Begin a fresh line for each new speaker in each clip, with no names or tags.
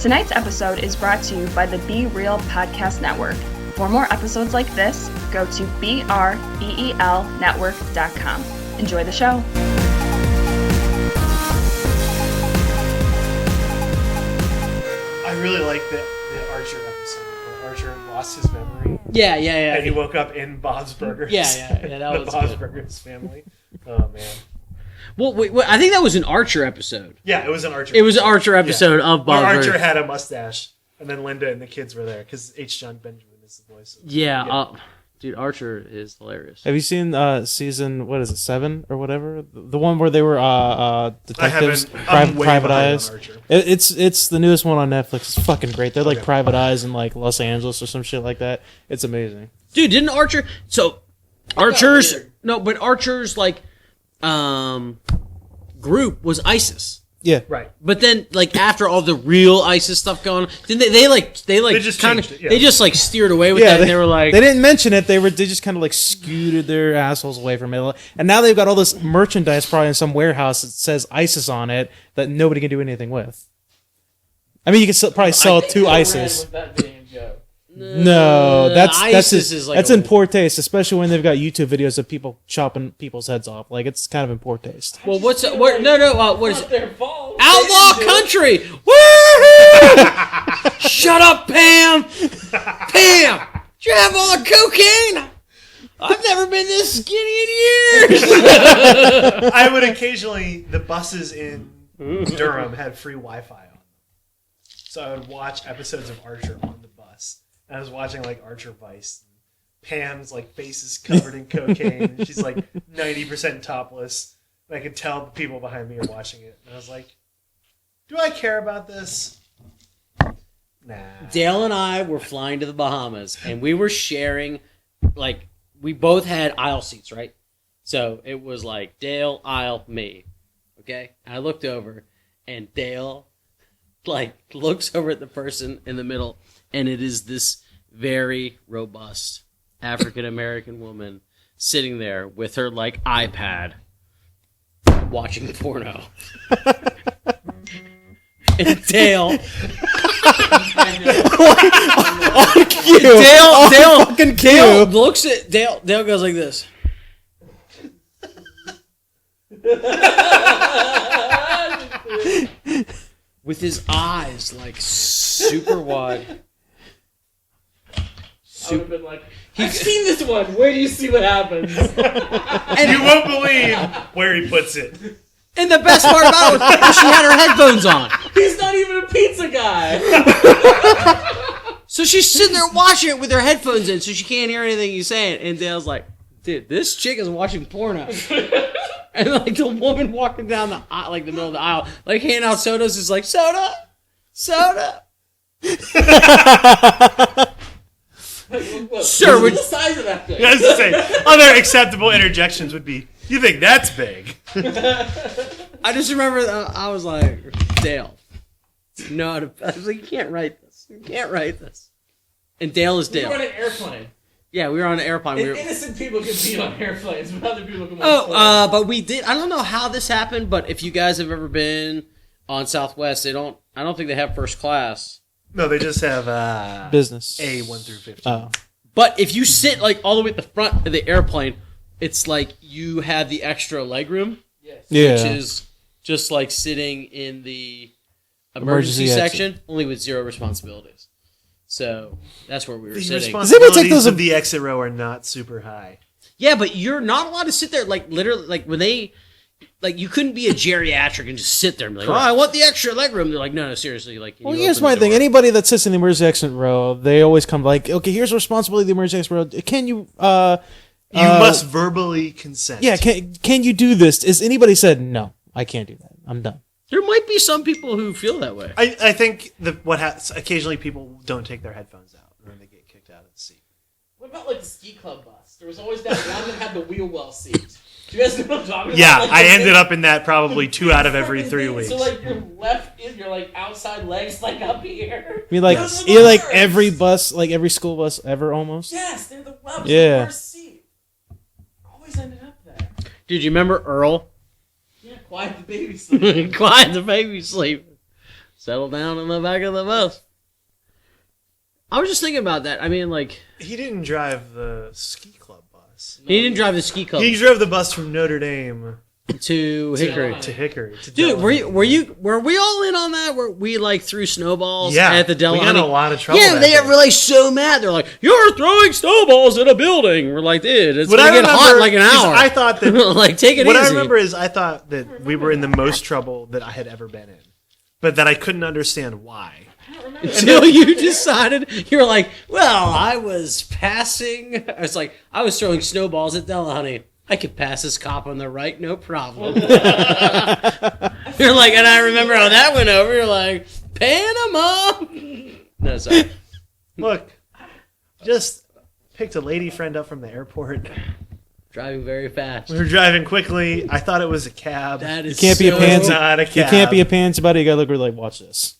Tonight's episode is brought to you by the Be Real Podcast Network. For more episodes like this, go to BREELnetwork.com. Enjoy the show.
I really like the Archer episode where Archer lost his memory.
Yeah.
And he woke up in Bob's Burgers.
Yeah, that was
Bob's
good.
Burgers family. Oh, man.
Well, wait, I think that was an Archer episode.
Yeah, it was an Archer.
It was an Archer episode of Bob's
Where
Burgers.
Archer had a mustache, and then Linda and the kids were there, because H. John Benjamin is the voice.
Yeah. Dude, Archer is hilarious.
Have you seen season, what is it, 7 or whatever? The one where they were detectives, private eyes. It's the newest one on Netflix. It's fucking great. They're like private eyes in like Los Angeles or some shit like that. It's amazing.
Dude, didn't Archer... So, Archer's... No, but Archer's, like, group was ISIS.
Yeah.
Right.
But then, like, after all the real ISIS stuff going on, then they
just
kind of...
changed it, yeah.
They just, like, steered away with that, and they were like...
They didn't mention it. They just kind of like scooted their assholes away from it. And now they've got all this merchandise probably in some warehouse that says ISIS on it that nobody can do anything with. I mean, you can probably sell it to ISIS. No, that's in poor taste, especially when they've got YouTube videos of people chopping people's heads off. Like, it's kind of in poor taste.
Well, what is it? What is it? Outlaw Country! Woo! Shut up, Pam! Pam! Did you have all the cocaine? I've never been this skinny in years!
I would occasionally... The buses in Durham had free Wi-Fi on them. So I would watch episodes of Archer on the bus. I was watching like Archer Vice. Pam's like face is covered in cocaine. She's like 90% topless. And I could tell the people behind me are watching it. And I was like, do I care about this? Nah.
Dale and I were flying to the Bahamas, and we were sharing, like, we both had aisle seats, right? So it was like Dale, aisle, me. Okay? I looked over, and Dale, like, looks over at the person in the middle, and it is this very robust African-American woman sitting there with her, like, iPad watching porno. And Dale... Dale looks at... Dale goes like this. With his eyes, like, super wide.
I would have been like, I've seen this one. Where do you see what happens?
And you won't believe where he puts it.
And the best part about it was she had her headphones on.
He's not even a pizza guy.
So she's sitting there watching it with her headphones in, so she can't hear anything he's saying. And Dale's like, dude, this chick is watching porno. And like the woman walking down the middle of the aisle, like handing out sodas, is like, soda. Sir,
what's the size of that thing?
I was to say, other acceptable interjections would be, you think that's big?
I just remember I was like, Dale, no, I was like, you can't write this. And Dale is Dale.
We were on an airplane.
Yeah, we were on an airplane.
Innocent people can be on airplanes, but other people can on planes.
But we did. I don't know how this happened, but if you guys have ever been on Southwest, I don't think they have first class.
No, they just have
business
A1 through 15.
Oh.
But if you sit like all the way at the front of the airplane, it's like you have the extra legroom.
Yes.
Yeah.
Which is just like sitting in the emergency section, only with zero responsibilities. So that's where we were
The
sitting.
responsibilities of the exit row are not super high.
Yeah, but you're not allowed to sit there like literally like when they like you couldn't be a geriatric and just sit there and be like, oh, I want the extra legroom. They're like, no, seriously. Like,
well, here's my thing. Anybody that sits in the emergency exit row, they always come like, okay, here's the responsibility of the emergency exit row. Can you?
You must verbally consent.
Yeah, can you do this? Is anybody said no? I can't do that. I'm done.
There might be some people who feel that way.
I think occasionally people don't take their headphones out and then they get kicked out of the seat.
What about like the ski club bus? There was always that one that had the wheel well seat. Do you guys know what I'm talking about?
Yeah,
Like,
I ended up in that probably 2 out of every 3 weeks.
So like your left is your like outside legs like up here.
I mean, like you're like every bus, like every school bus ever almost.
Yes, they're the worst.
Yeah.
The worst seat. Always ended up there.
Dude, you remember Earl?
Yeah, quiet the baby sleep.
Quiet the baby sleep. Settle down in the back of the bus. I was just thinking about that. I mean, like...
He didn't drive the ski club bus.
He didn't drive the ski club.
He drove the bus from Notre Dame
to Hickory.
To Hickory. To
Dude,
Daloni.
were we all in on that? Where we like threw snowballs
Yeah,
at the Daloni?
we got in a lot of trouble.
Yeah, they were like so mad. They're like, "You're throwing snowballs at a building." We're like, "Dude, it's gonna get hot in like an hour."
I thought that
like take it
what
easy.
I remember is I thought that we were in the most trouble that I had ever been in, but that I couldn't understand why.
Until you decided, you're like, "Well, I was passing." It's like I was throwing snowballs at Daloni. I could pass this cop on the right, no problem. You're like, and I remember how that went over. You're like, Panama. No, sorry.
Look, just picked a lady friend up from the airport.
Driving very fast.
We were driving quickly. I thought it was a cab.
That is
You can't be a pansy.
Not a cab.
You can't be a pansy buddy. You gotta look like, watch this.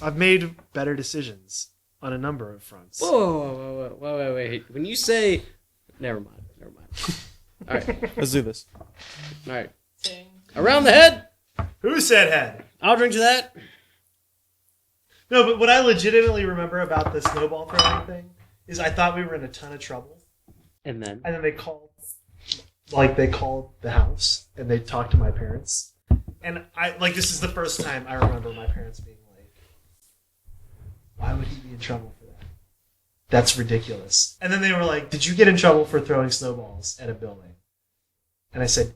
I've made better decisions on a number of fronts.
Whoa, wait. When you say, never mind. All right,
Let's do this.
all right. Around the head.
Who said head?
I'll drink to that.
No, but what I legitimately remember about the snowball throwing thing is I thought we were in a ton of trouble.
And then
They called the house and they talked to my parents. And this is the first time I remember my parents being like, why would he be in trouble for that? That's ridiculous. And then they were like, did you get in trouble for throwing snowballs at a building? And I said,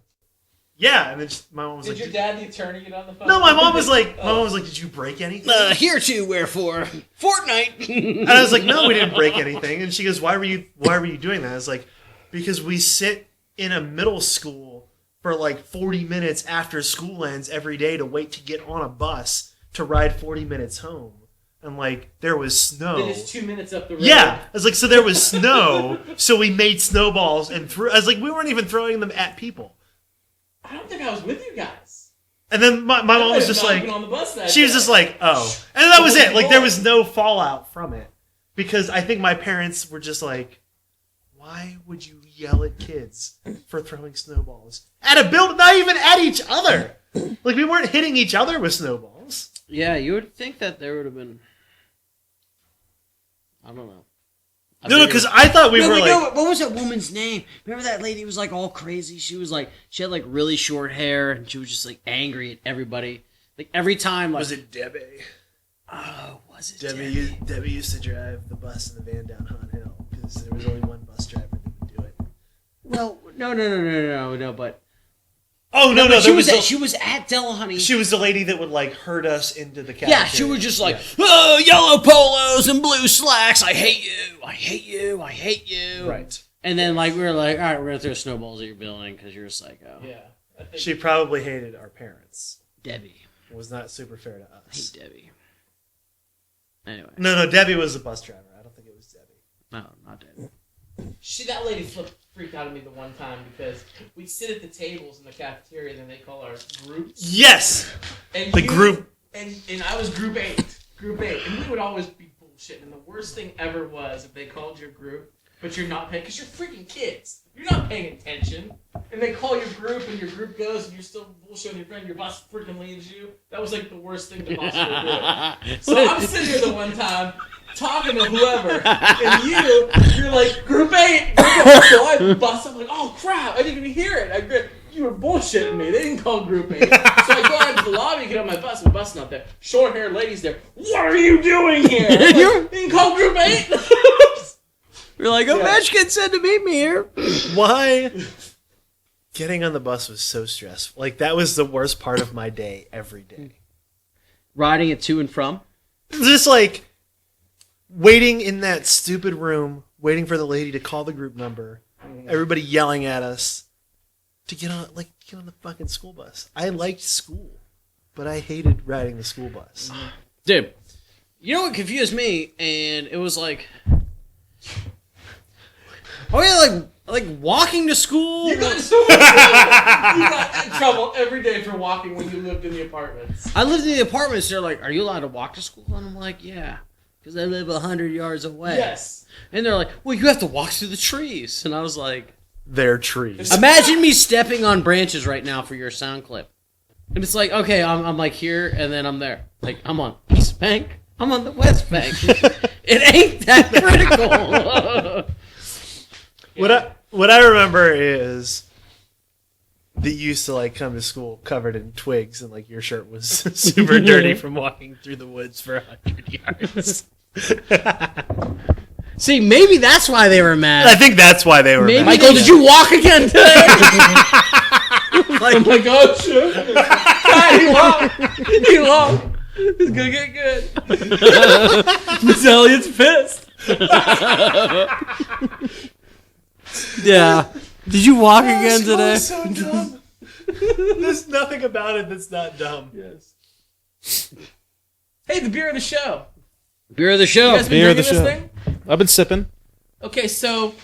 yeah. And then my mom was
Did
like,
your dad, the attorney, get on the phone?
no, my mom was like, did you break anything?
hereto wherefore Fortnite.
And I was like, no, we didn't break anything. And she goes, why were you doing that? I was like, because we sit in a middle school for like 40 minutes after school ends every day to wait to get on a bus to ride 40 minutes home. And like, there was snow.
It is 2 minutes up the road.
Yeah. I was like, so there was snow, so we made snowballs and threw. I was like, we weren't even throwing them at people.
I don't think I was with you guys.
And then my mom was just like,
on the bus that
she was
day.
just like, oh. And that was it. Like, there was no fallout from it. Because I think my parents were just like, why would you yell at kids for throwing snowballs? At a building, not even at each other. Like, we weren't hitting each other with snowballs.
Yeah, you would think that there would have been. I don't know.
No, because I thought we were like...
No, what was that woman's name? Remember that lady was like all crazy? She was like, she had like really short hair and she was just like angry at everybody. Like every time, like...
Was it Debbie?
Oh, was it
Debbie used to drive the bus and the van down Hunt Hill because there was only one bus driver that would do it.
Well, no, but...
Oh, no,
she was at Daloni.
She was the lady that would like herd us into the cafeteria.
Yeah, she was just like, oh, yellow polos and blue slacks. I hate you.
Right.
And then like we were like, all right, we're gonna throw snowballs at your building because you're a psycho.
Yeah.
She probably hated our parents.
Debbie.
It was not super fair to
I
us.
hate Debbie. Anyway.
No, Debbie was the bus driver. I don't think it was Debbie.
No, not Debbie.
That lady freaked out at me the one time because we'd sit at the tables in the cafeteria and then they call ours groups.
Yes!
And
Group.
And I was group 8. And we would always be bullshit. And the worst thing ever was if they called your group, but you're not paying, because you're freaking kids. You're not paying attention. And they call your group and your group goes and you're still bullshitting your friend, your boss freaking leaves you. That was like the worst thing the boss could do. So I'm sitting here the one time talking to whoever, and you're like, group 8. So I bust up like, oh crap, I didn't even hear it. You were bullshitting me. They didn't call group 8. So I go out into the lobby, get on my bus, not there. Short-haired ladies there. What are you doing here? Like, you didn't call group 8?
You're like, Ovechkin said to meet me here.
Why? Getting on the bus was so stressful. Like, that was the worst part of my day every day.
Riding it to and from?
Just like waiting in that stupid room, waiting for the lady to call the group number, everybody yelling at us to get on the fucking school bus. I liked school, but I hated riding the school bus.
Dude, you know what confused me? And it was like, oh yeah, like walking to school.
You got so much trouble. You got in trouble every day for walking when you lived in the apartments.
I lived in the apartments. They're like, are you allowed to walk to school? And I'm like, yeah, because I live 100 yards away.
Yes.
And they're like, well, you have to walk through the trees. And I was like,
They're trees.
imagine me stepping on branches right now for your sound clip. And it's like, okay, I'm like here, and then I'm there. Like, I'm on East Bank. I'm on the West Bank. It ain't that critical.
What I remember is that you used to like come to school covered in twigs, and like your shirt was super dirty from walking through the woods for 100 yards.
See, maybe that's why they were mad.
I think that's why they were mad.
Michael, did you walk again today?
I'm like, oh shit! God, he walked. It's gonna get good. Miss Elliott's pissed.
Yeah. Did you walk again today?
So dumb. There's nothing about it that's not dumb.
Yes. Hey, the beer of the show.
Beer of the show.
You guys been
Beer of the
drinking
show.
this thing?
I've been sipping.
Okay, so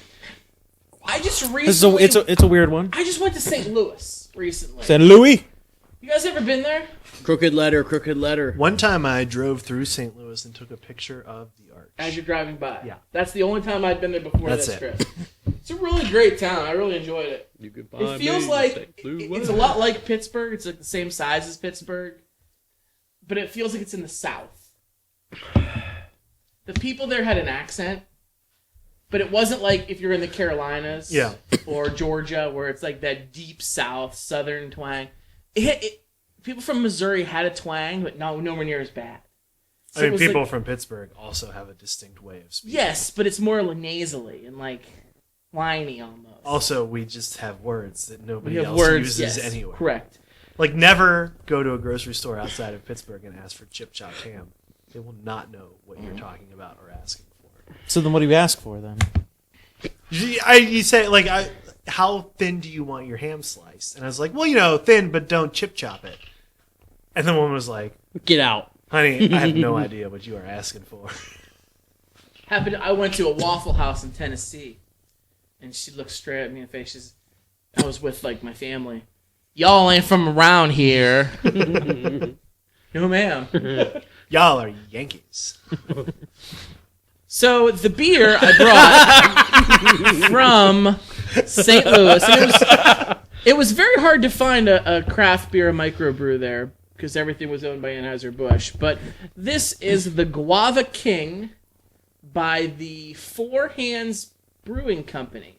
I just recently.
It's a weird one.
I just went to St. Louis recently.
St. Louis.
You guys ever been there?
Crooked letter.
One time I drove through St. Louis and took a picture of the arch.
As you're driving by.
Yeah.
That's the only time I'd been there before
That's
this
it.
trip. It's a really great town. I really enjoyed it.
You could
It feels like it's a lot like Pittsburgh. It's like the same size as Pittsburgh, but it feels like it's in the South. The people there had an accent, but it wasn't like if you're in the Carolinas or Georgia where it's like that deep South Southern twang. People from Missouri had a twang, but nowhere near as bad. So
I mean,
it was
people
like,
from Pittsburgh also have a distinct way of speaking.
yes, but it's more like nasally and like whiny almost.
Also, we just have words that nobody
We have
else
words,
uses
yes,
anyway.
correct.
Like, never go to a grocery store outside of Pittsburgh and ask for chip chopped ham. They will not know what you're talking about or asking for.
So then what do you ask for then?
You say, like, how thin do you want your ham sliced? And I was like, well, thin, but don't chip chop it. And the woman was like,
Get out.
honey, I have no idea what you are asking for.
I went to a Waffle House in Tennessee, and she looked straight at me in the face. I was with like my family. Y'all ain't from around here. No, ma'am.
Y'all are Yankees.
So the beer I brought from St. Louis, and it was very hard to find a craft beer microbrew there because everything was owned by Anheuser-Busch. But this is the Guava King by the Four Hands Brewing Company.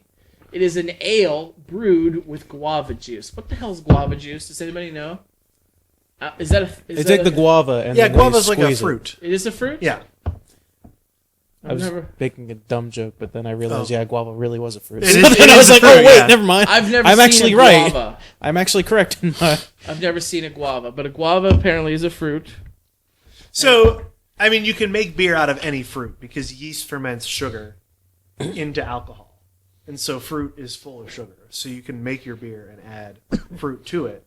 It is an ale brewed with guava juice. What the hell is guava juice? Does anybody know? Is that
It's like the guava. And
Yeah,
then when you
guava's like a
squeeze it.
fruit.
It is a fruit?
Yeah.
I was making a dumb joke, but then I realized, guava really was a fruit.
It
So
is-
then
it
I
is
was
a
like,
fruit,
oh wait,
yeah.
never mind.
I've never
I'm
seen
actually
a
right.
guava.
I'm actually correct in my.
I've never seen a guava, but a guava apparently is a fruit.
So, I mean, you can make beer out of any fruit because yeast ferments sugar into alcohol. And so fruit is full of sugar. So you can make your beer and add fruit to it.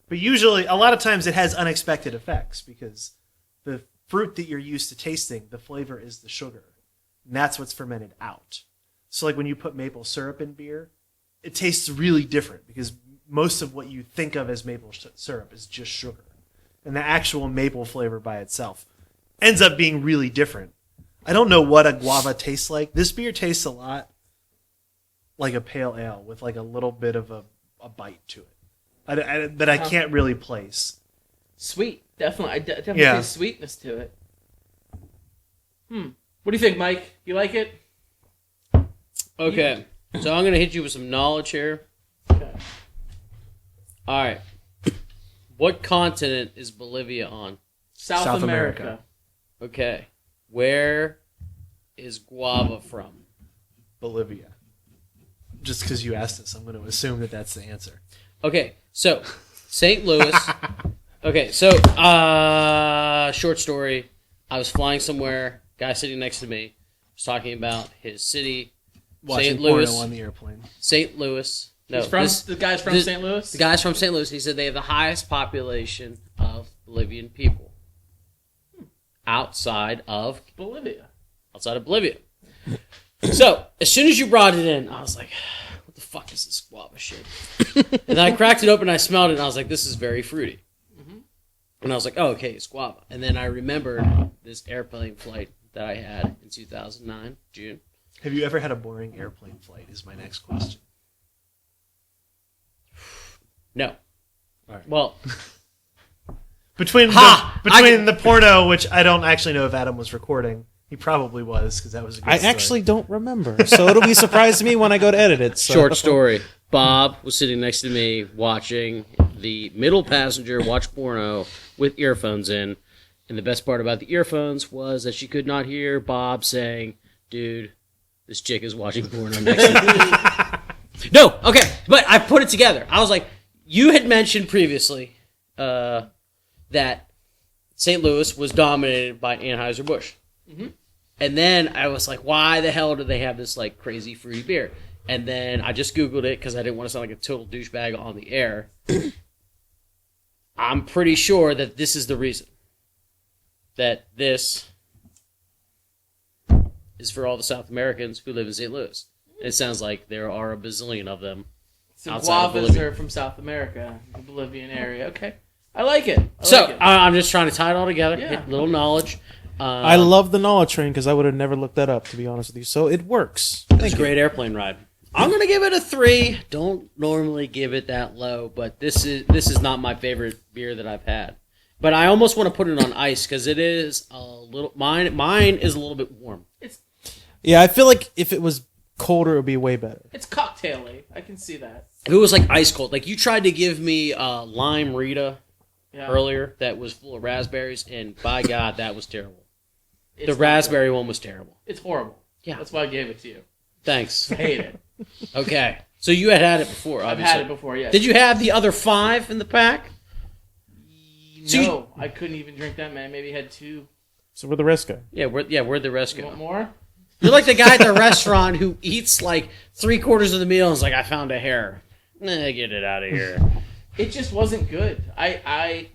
But usually, a lot of times it has unexpected effects because the fruit that you're used to tasting, the flavor is the sugar. And that's what's fermented out. So like when you put maple syrup in beer, it tastes really different because most of what you think of as maple syrup is just sugar. And the actual maple flavor by itself ends up being really different. I don't know what a guava tastes like. This beer tastes a lot like a pale ale with like a little bit of a bite to it that I can't really place.
Sweet. Definitely. I definitely taste sweetness to it. What do you think, Mike? You like it?
Okay. So I'm going to hit you with some knowledge here.
Okay.
All right. What continent is Bolivia on?
South America.
Okay. Where is guava from?
Bolivia. Just because you asked us, I'm going to assume that that's the answer.
Okay. So, St. Louis. Okay. So, short story. I was flying somewhere. Guy sitting next to me was talking about his city,
Watching
St. Louis.
porno on the airplane.
St. Louis. No,
The guy's from St. Louis?
The guy's from St. Louis. He said they have the highest population of Bolivian people outside of
Bolivia.
Bolivia. So, as soon as you brought it in, I was like, what the fuck is this guava shit? And then I cracked it open and I smelled it and I was like, this is very fruity. And I was like, oh, okay, it's guava. And then I remembered this airplane flight that I had in 2009, June.
Have you ever had a boring airplane flight is my next question.
No.
All right.
Well,
Between the porno, which I don't actually know if Adam was recording. He probably was, because that was a good story.
actually don't remember, so it'll be a surprise to me when I go to edit it. So.
Short story. Bob was sitting next to me watching the middle passenger watch porno with earphones in, and the best part about the earphones was that she could not hear Bob saying, "Dude, this chick is watching porno next to me." No, okay, but I put it together. I was like, you had mentioned previously that St. Louis was dominated by Anheuser-Busch.
Mm-hmm.
And then I was like, why the hell do they have this like crazy fruity beer? And then I just Googled it because I didn't want to sound like a total douchebag on the air. I'm pretty sure that this is the reason. That this is for all the South Americans who live in St. Louis. It sounds like there are a bazillion of them.
So
outside of
guavas
Bolivia.
are from South America, the Bolivian area. Okay. I like it.
I'm just trying to tie it all together.
Yeah.
Get a little knowledge.
I love the knowledge train because I would have never looked that up, to be honest with you. So it works.
It's a great airplane ride. I'm gonna give it a 3. Don't normally give it that low, but this is not my favorite beer that I've had. But I almost want to put it on ice because it is a little. Mine is a little bit warm.
Yeah, I feel like if it was colder, it would be way better.
It's cocktaily. I can see that.
If it was like ice cold, like you tried to give me lime Rita
Yeah.
earlier that was full of raspberries, and by God, that was terrible.
It's
The
not
raspberry
good.
one was terrible.
It's horrible.
Yeah.
That's why I gave it to you.
Thanks.
I hate it.
Okay, so you had it before.
I've
Obviously.
had it before, yes.
Did you have the other 5 in the pack? So
No, I couldn't even drink that, man. Maybe had 2.
So where'd the rest go?
Yeah, where'd the rest
You
go?
want more?
You're like the guy at the restaurant who eats like 3/4 of the meal and is like, I found a hair. Nah, get it out of here.
It just wasn't good.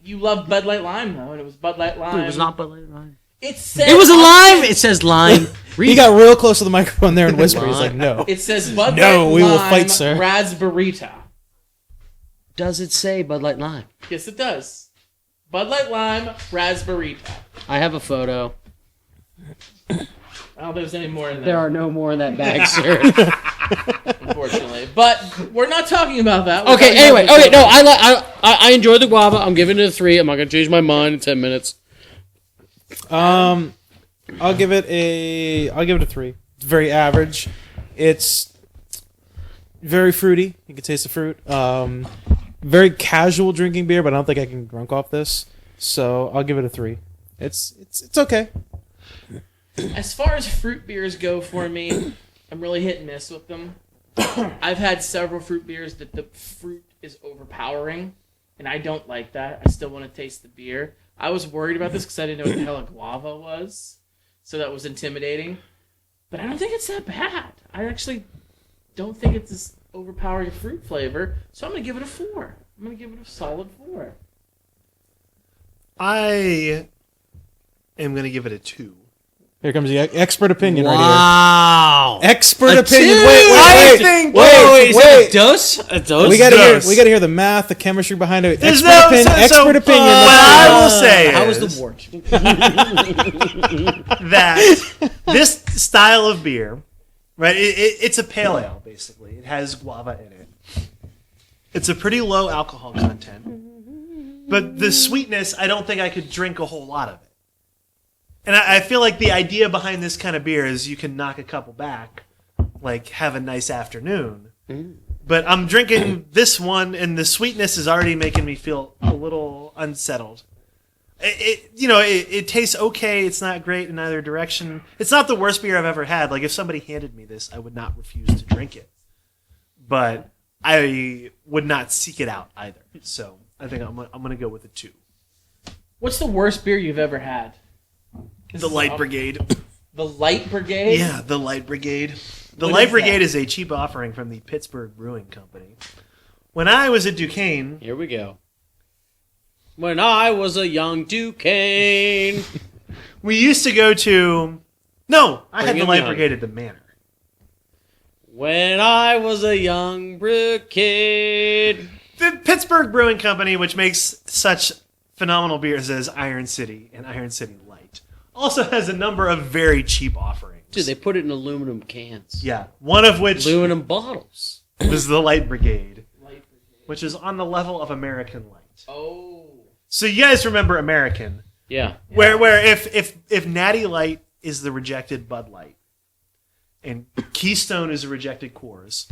You love Bud Light Lime though, and it was Bud Light Lime.
It was not Bud Light Lime.
It said
It was a lime. It says lime.
He got real close to the microphone there and whispered. He's like, no.
It says Bud
No,
Light
we will
Lime
fight, sir.
Raspberry.
Does it say Bud Light Lime?
Yes, it does. Bud Light Lime Raspberry.
I have a photo.
I don't think there's any more in there.
There are no more in that bag, sir.
Unfortunately, but we're not talking about that. We're
Okay.
talking
Anyway.
about
Okay. No. I enjoy the guava. I'm giving it a 3. I'm not gonna change my mind in 10 minutes.
I'll give it a 3. It's very average. It's very fruity. You can taste the fruit. Very casual drinking beer, but I don't think I can drunk off this. So I'll give it a 3. It's okay.
As far as fruit beers go for me, I'm really hit and miss with them. I've had several fruit beers that the fruit is overpowering, and I don't like that. I still want to taste the beer. I was worried about this because I didn't know what the hell a guava was, so that was intimidating. But I don't think it's that bad. I actually don't think it's this overpowering fruit flavor, so I'm going to give it a 4. I'm going to give it a solid 4.
I am going to give it a 2.
Here comes the expert opinion right
Wow.
here. Expert
A
opinion.
2?
Wait.
Dose? A dose?
We gotta hear the math, the chemistry behind it.
There's
Expert opinion.
What I will say
How was
is
the wort?
that this style of beer, right? It's a pale ale, basically. It has guava in it. It's a pretty low alcohol content, but the sweetness, I don't think I could drink a whole lot of it. And I feel like the idea behind this kind of beer is you can knock a couple back, like have a nice afternoon. But I'm drinking this one, and the sweetness is already making me feel a little unsettled. It tastes okay. It's not great in either direction. It's not the worst beer I've ever had. Like if somebody handed me this, I would not refuse to drink it. But I would not seek it out either. So I think I'm going to go with a 2.
What's the worst beer you've ever had?
The Light Brigade.
The Light Brigade?
Yeah, the Light Brigade. The
What
Light
is
Brigade
that?
is a cheap offering from the Pittsburgh Brewing Company. When I was at Duquesne,
Here we go. When I was a young Duquesne.
we used to go to... No, I had the
Brigham
Light
Young.
Brigade at the Manor.
When I was a young kid.
The Pittsburgh Brewing Company, which makes such phenomenal beers as Iron City and Iron City Light, also has a number of very cheap offerings.
Dude, they put it in aluminum cans.
Yeah, one of which
Aluminum bottles.
was the Light Brigade,
Light Brigade.
which is on the level of American Light.
Oh.
So you guys remember American?
Yeah.
Where if Natty Light is the rejected Bud Light, and Keystone is the rejected Coors,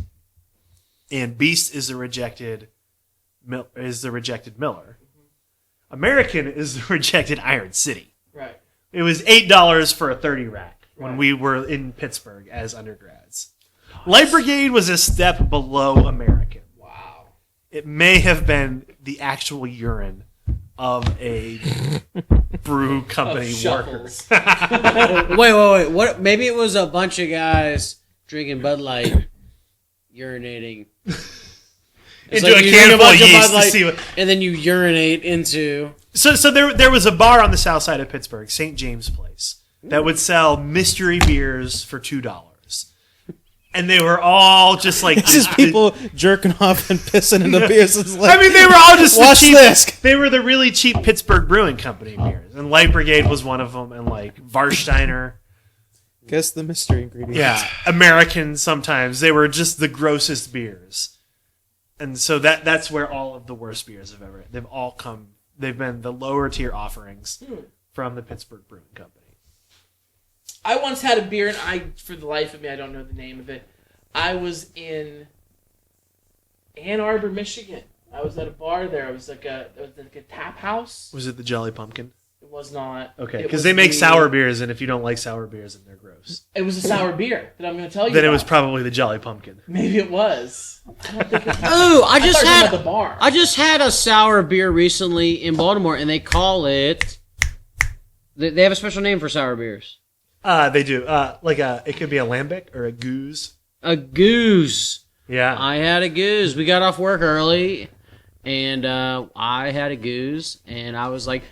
and Beast is the rejected Miller, American is the rejected Iron City.
Right.
It was $8 for a 30 rack when we were in Pittsburgh as undergrads. Light Brigade was a step below American.
Wow.
It may have been the actual urine of a brew company worker.
Wait. What? Maybe it was a bunch of guys drinking Bud Light, urinating
into a can full of yeast to see what...
And then you urinate into...
So there was a bar on the south side of Pittsburgh, St. James Place, that would sell mystery beers for $2. And they were all just like...
It's just people jerking off and pissing in the beers. Like,
I mean, they were all just
watch this.
They were the really cheap Pittsburgh Brewing Company beers. And Light Brigade was one of them, and like Warsteiner.
Guess the mystery ingredient.
Yeah, American sometimes. They were just the grossest beers. And so that's where all of the worst beers have ever... They've been the lower tier offerings from the Pittsburgh Brewing Company.
I once had a beer, and for the life of me, I don't know the name of it. I was in Ann Arbor, Michigan. I was at a bar there. It was like a tap house.
Was it the Jelly Pumpkin?
It was not.
Okay, because they make sour beers, and if you don't like sour beers, then they're gross.
It was a sour beer that I'm going to tell you
Then
about.
it was probably the Jelly Pumpkin.
Maybe it was. I don't think it was.
Oh, I just had
the bar.
I just had a sour beer recently in Baltimore, and they call it... They have a special name for sour beers.
They do. It could be a lambic or a goose.
A goose.
Yeah.
I had a goose. We got off work early, and I had a goose, and I was like,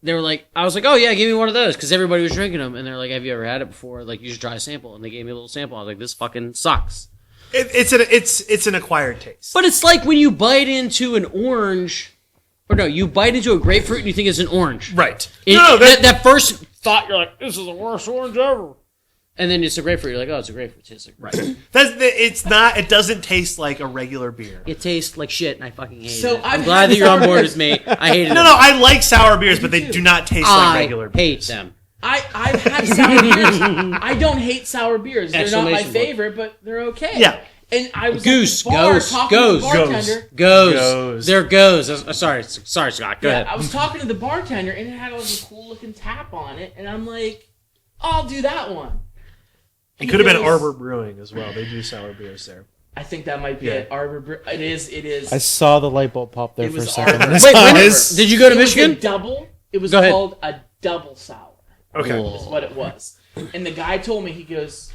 oh yeah, give me one of those, because everybody was drinking them, and they're like, have you ever had it before? Like, you should try a sample, and they gave me a little sample. I was like, this fucking sucks.
It's an acquired taste.
But it's like when you bite into an orange, or no, you bite into a grapefruit and you think it's an orange.
Right.
That first thought, you're like, this is the worst orange ever. And then it's a grapefruit. You're like, oh, it's a grapefruit. It tastes like
right. It's not. It doesn't taste like a regular beer.
It tastes like shit, and I fucking hate it.
I'm
glad that you're on board with me. I hate it.
No, I like sour beers, but they do not taste like regular beers.
I hate them.
I've had sour beers. I don't hate sour beers. They're not my favorite, but they're okay.
Yeah.
And I was
Goose,
at the bar talking to the bartender.
Goes. They're goes. Sorry, Scott. Go ahead.
I was talking to the bartender, and it had like a cool looking tap on it, and I'm like, I'll do that one.
It could have been Arbor Brewing as well. They do sour beers there.
I think that might be it. Arbor. It is.
I saw the light bulb pop there for a second.
Wait, did you go to Michigan?
It was called a double sour.
Okay.
Is what it was. And the guy told me, he goes,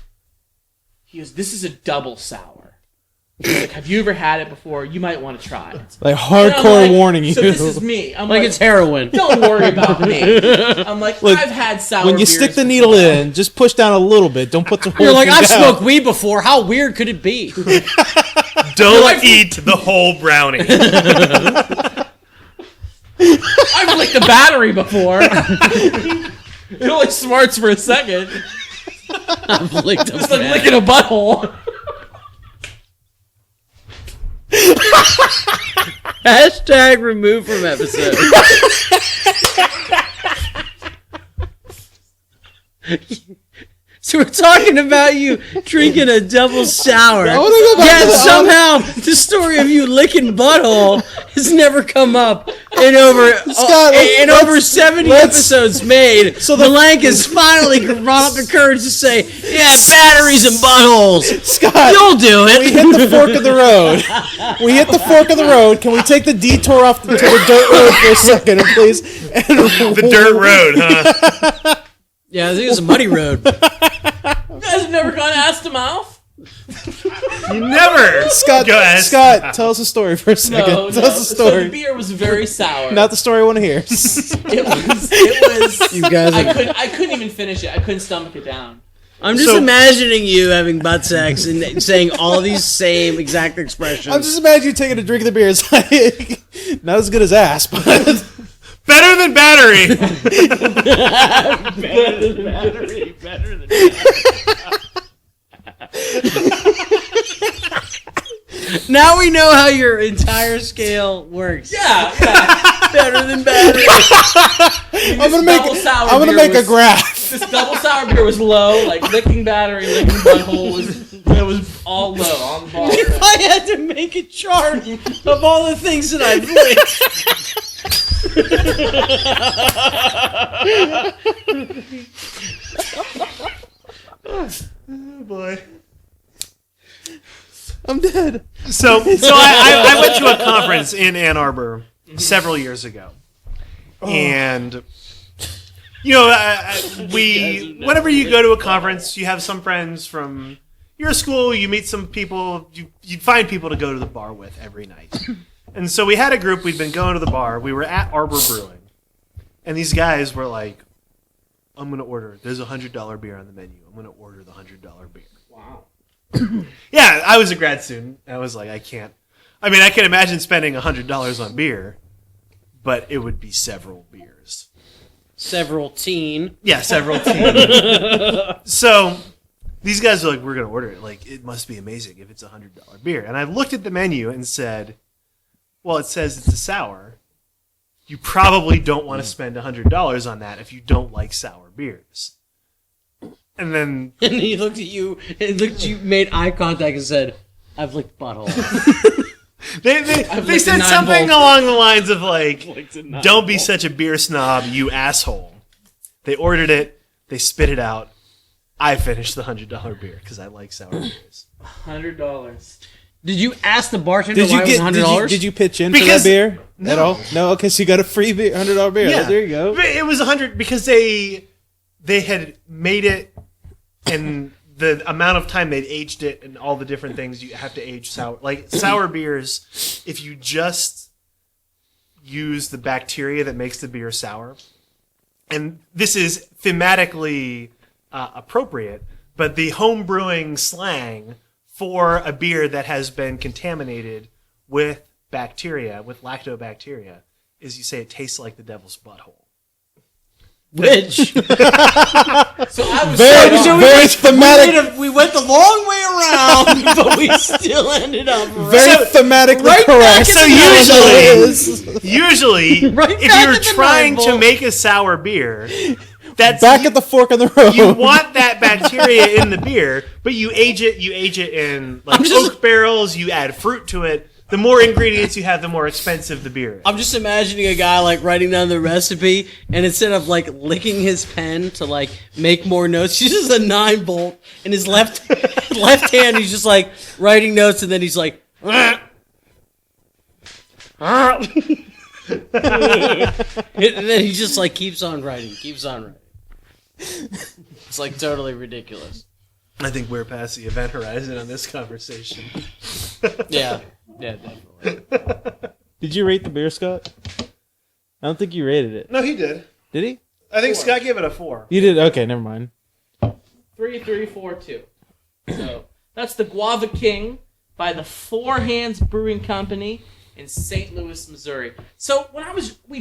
this is a double sour. He's like, have you ever had it before? You might want to try it.
Like hardcore warning you.
So this is me. I'm
like it's heroin.
Don't worry about me. I'm like, look, I've had sour
when you stick the needle in, just push down a little bit. Don't put the whole
You're like,
thing
I've
down.
smoked weed before. How weird could it be?
Don't eat the whole brownie.
I've licked the battery before. It only smarts for a second.
I've licked
It's like licking a butthole.
Hashtag removed from episode. So we're talking about you drinking a double sour. Yet somehow the story of you licking butthole has never come up in over 70 episodes made. So the Malank has finally brought up the courage to say, yeah, batteries and buttholes.
Scott,
you'll do it.
We hit the fork of the road. Can we take the detour off to the dirt road for a second, please?
The dirt road, huh?
Yeah, I think it's a muddy road.
You guys have never gone ass to mouth?
You never.
Scott, tell us a story for a second.
No.
Tell us a story.
So the beer was very sour.
Not the story I want to hear.
It was.
You guys
I couldn't even finish it. I couldn't stomach it down.
I'm just imagining you having butt sex and saying all these same exact expressions.
I'm just imagining you taking a drink of the beer. It's like, not as good as ass, but...
Better than battery.
Better than battery. Now we know how your entire scale works.
Yeah.
Better than battery.
I'm gonna make a graph.
This double sour beer was low, like licking battery, licking butthole was all low on the ball.
If I had to make a chart of all the things that I've licked.
Oh boy.
I'm dead.
So I went to a conference in Ann Arbor several years ago, and whenever you go to a conference, you have some friends from your school. You meet some people. You find people to go to the bar with every night, and so we had a group. We'd been going to the bar. We were at Arbor Brewing, and these guys were like, "I'm going to order. There's $100 beer on the menu. I'm going to order the $100 beer."
Wow.
Yeah, I was a grad student. I was like, I can't. I mean, I can imagine spending $100 on beer, but it would be several beers.
Several teen.
Yeah, several teen. So these guys are like, we're going to order it. Like, it must be amazing if it's a $100 beer. And I looked at the menu and said, well, it says it's a sour. You probably don't want to spend $100 on that if you don't like sour beers. And then...
And he looked at you, made eye contact and said, I've licked butthole.
They said something along the lines of like, don't be such a beer snob, you asshole. They ordered it. They spit it out. I finished the $100 beer because I like sour beers.
$100.
Did you ask the bartender why it was $100?
Did you pitch in for that beer at all? No, okay, so you got a free beer, $100 beer.
Yeah.
Oh, there you go.
It was $100 because they had made it, and the amount of time they'd aged it and all the different things you have to age sour. Like sour beers, if you just use the bacteria that makes the beer sour, and this is thematically appropriate, but the home brewing slang for a beer that has been contaminated with bacteria, with lactobacteria, is you say it tastes like the devil's butthole.
Which?
So I was
Very thematic.
We went the long way around, but we still ended up
Very thematically correct.
So usually,
Right
if
back
you're
at the
trying
nine
to
volt.
make a sour beer, that's
Back at the fork in the road.
you want that bacteria in the beer, but you age it in like oak barrels. You add fruit to it. The more ingredients you have, the more expensive the beer is.
I'm just imagining a guy like writing down the recipe, and instead of like licking his pen to like make more notes, he uses a 9-volt in his left hand. He's just like writing notes, and then he's like, and then he just like keeps on writing. It's like totally ridiculous.
I think we're past the event horizon on this conversation.
Yeah, definitely.
Did you rate the beer, Scott? I don't think you rated it.
No, he did.
Did he?
I think Scott gave it a 4.
You did? Okay, never mind.
3, 3, 4, 2. So that's the Guava King by the Four Hands Brewing Company in St. Louis, Missouri. So when we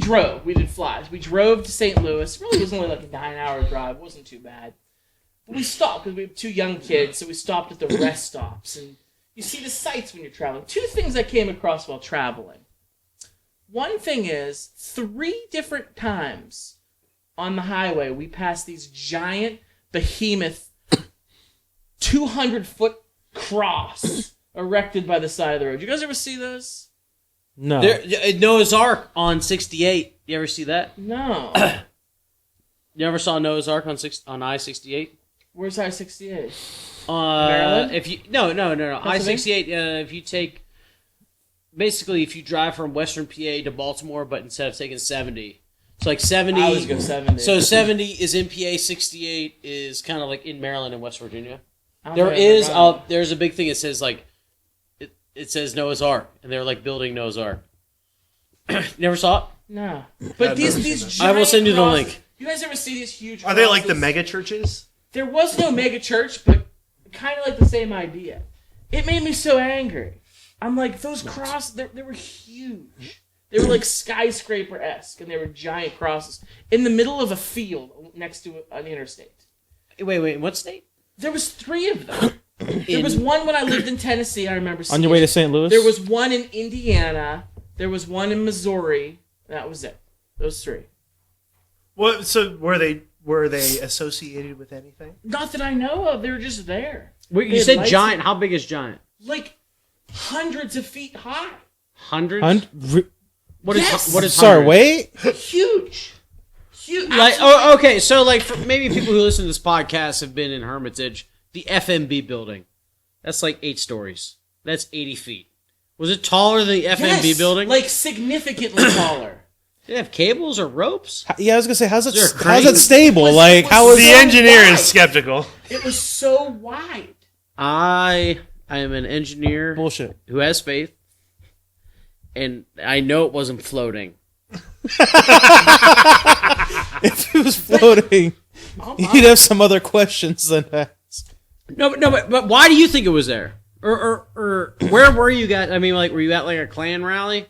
did flies. We drove to St. Louis. It really was only like a 9-hour drive. It wasn't too bad. But we stopped because we have 2 young kids, so we stopped at the rest stops. And you see the sights when you're traveling. 2 things I came across while traveling. One thing is, 3 different times on the highway, we passed these giant, behemoth, 200-foot cross erected by the side of the road. You guys ever see those?
No.
Noah's Ark on 68. You ever see that?
No.
You ever saw Noah's Ark on I-68?
Where's I-68?
Maryland? No.
Pennsylvania?
I-68. If you drive from Western PA to Baltimore, but instead of taking 70, it's like 70.
I always go 70.
So 70 is in PA. 68 is kind of like in Maryland and West Virginia. There's a big thing. It says like it says Noah's Ark, and they're like building Noah's Ark. You never saw it?
No. But these giant
I will send you the
crosses-
link.
You guys ever see these huge
Are they like the
crosses?
mega churches?
There was no mega church, but kind of like the same idea. It made me so angry. I'm like, those crosses, they were huge. They were like skyscraper-esque, and they were giant crosses in the middle of a field next to an interstate.
Wait, what state?
There was 3 of them. There was one when I lived in Tennessee, I remember seeing
On your way to St. Louis?
There was one in Indiana. There was one in Missouri. That was it. Those 3.
What? So were they associated with anything?
Not that I know of. They were just there.
Wait, you said giant. How big is giant?
Like hundreds of feet high.
Hundreds? What is
Yes!
what is
Sorry,
hundreds?
wait.
Huge.
Like, oh, okay, so like for maybe people who listen to this podcast have been in Hermitage, the FMB building. That's like 8 stories. That's 80 feet. Was it taller than the FMB building?
Like significantly taller.
Did it have cables or ropes?
Yeah, I was gonna say, how's
Is there a
it
crane?
stable?
It was-
Like,
it
how
was
is
The
so
engineer
wide.
is skeptical.
It was so wide.
I am an engineer
bullshit?
who has faith, and I know it wasn't floating.
If it was floating, you'd have some other questions than that.
No, but why do you think it was there? Or where were you guys? I mean, like, were you at like a Klan rally?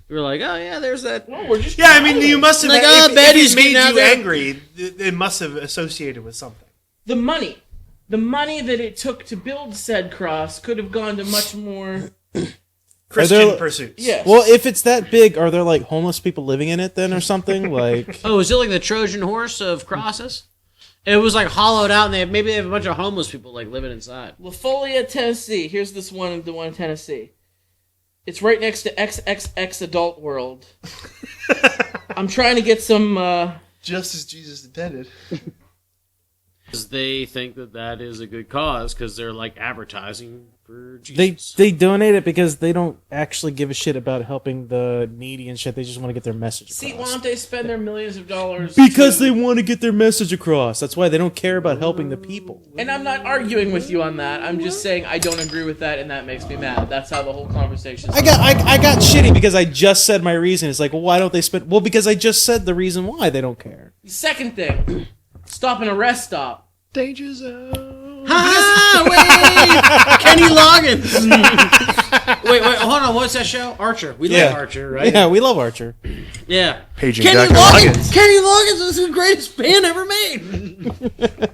You were like, oh yeah, there's that.
No, we're just
Yeah, I mean, you must have.
Like,
if
Betty's
it made
getting out
you
there.
angry, it must have associated with something.
the money that it took to build said cross could have gone to much more.
Christian pursuits.
Yes.
Well, if it's that big, are there like homeless people living in it then, or something? Like,
Oh, is it like the Trojan horse of crosses? It was like hollowed out, and maybe they have a bunch of homeless people like living inside.
Lafolia, Tennessee. Here's the one in Tennessee. It's right next to XXX Adult World. I'm trying to get some.
Just as Jesus intended.
Because they think that is a good cause, because they're like advertising for Jesus.
they donate it because they don't actually give a shit about helping the needy and shit. They just want to get their message across.
See, why don't they spend their millions of dollars?
Because they want to get their message across. That's why they don't care about helping the people.
And I'm not arguing with you on that. I'm just saying I don't agree with that, and that makes me mad. That's how the whole conversation.
I got shitty because I just said my reason. It's like, well, why don't they spend? Well, because I just said the reason why they don't care.
Second thing, stop and a rest stop.
Danger zone.
Ah, wait! Kenny Loggins! wait, hold on. What's that show? Archer. We love Archer, right?
Yeah, we love Archer.
Yeah.
Paging
Kenny
Dr.
Loggins!
Loggins.
Kenny Loggins is the greatest band ever made!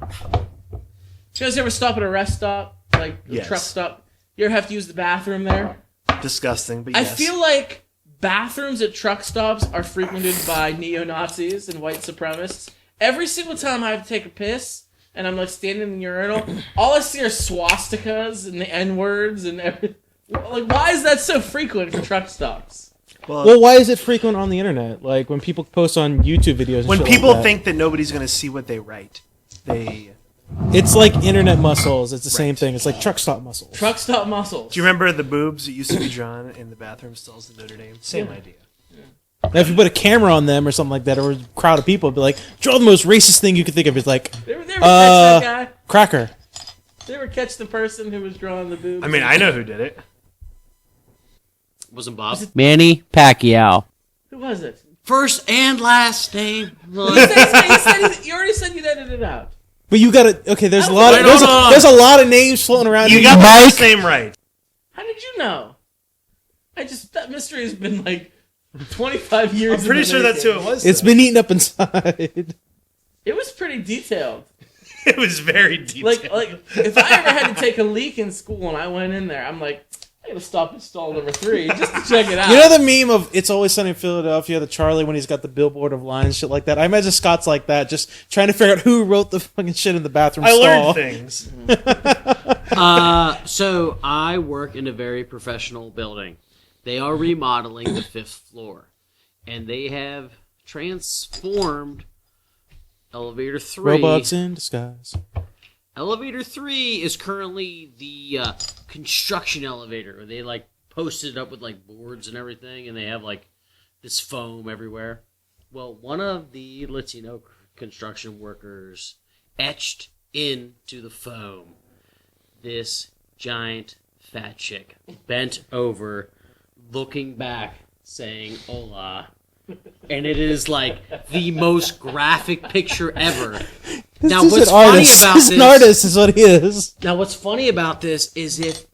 You guys ever stop at a rest stop? Like a
Yes.
truck stop? You ever have to use the bathroom there?
Disgusting, but
I
yes.
feel like bathrooms at truck stops are frequented by neo-Nazis and white supremacists. Every single time I have to take a piss, and I'm like standing in the urinal, all I see are swastikas and the N-words and everything. Like, why is that so frequent for truck stops?
Well, why is it frequent on the internet? Like when people post on YouTube videos. And
when
shit
people
like that.
think that nobody's going to see what they write,
It's like internet muscles. It's the same thing. It's like truck stop muscles.
Truck stop muscles.
Do you remember the boobs that used to be drawn in the bathroom stalls at Notre Dame? Same idea.
Now, if you put a camera on them or something like that, or a crowd of people, it'd be like, draw the most racist thing you could think of. It's like,
They ever catch that guy?
cracker.
They ever catch the person who was drawing the boobs?
I mean, I know who did it.
Wasn't Bob? Manny Pacquiao.
Who was it?
First and last name.
You already said you'd edit it out.
But you gotta, okay, there's a
Wait,
lot of,
hold on.
there's a lot of names floating around.
You
here.
got the first name right.
How did you know? That mystery has been like 25 years.
I'm pretty
in the
sure that's who
making.
it was.
It's
though.
been eaten up inside.
It was pretty detailed.
It was very detailed.
Like if I ever had to take a leak in school and I went in there, I'm like, I gotta stop at stall number 3 just to check it out.
You know the meme of "It's Always Sunny in Philadelphia," the Charlie when he's got the billboard of lines, shit like that. I imagine Scott's like that, just trying to figure out who wrote the fucking shit in the bathroom
I
stall.
learned things.
So I work in a very professional building. They are remodeling the 5th floor, and they have transformed elevator 3.
Robots in disguise.
Elevator 3 is currently the construction elevator, where they like posted it up with like boards and everything, and they have like this foam everywhere. Well, one of the Latino construction workers etched into the foam this giant fat chick bent over, looking back, saying "Hola." And it is like the most graphic picture ever. Now,
He's
what's
an
funny
artist.
about
He's
this?
an artist, is what he is.
Now, what's funny about this is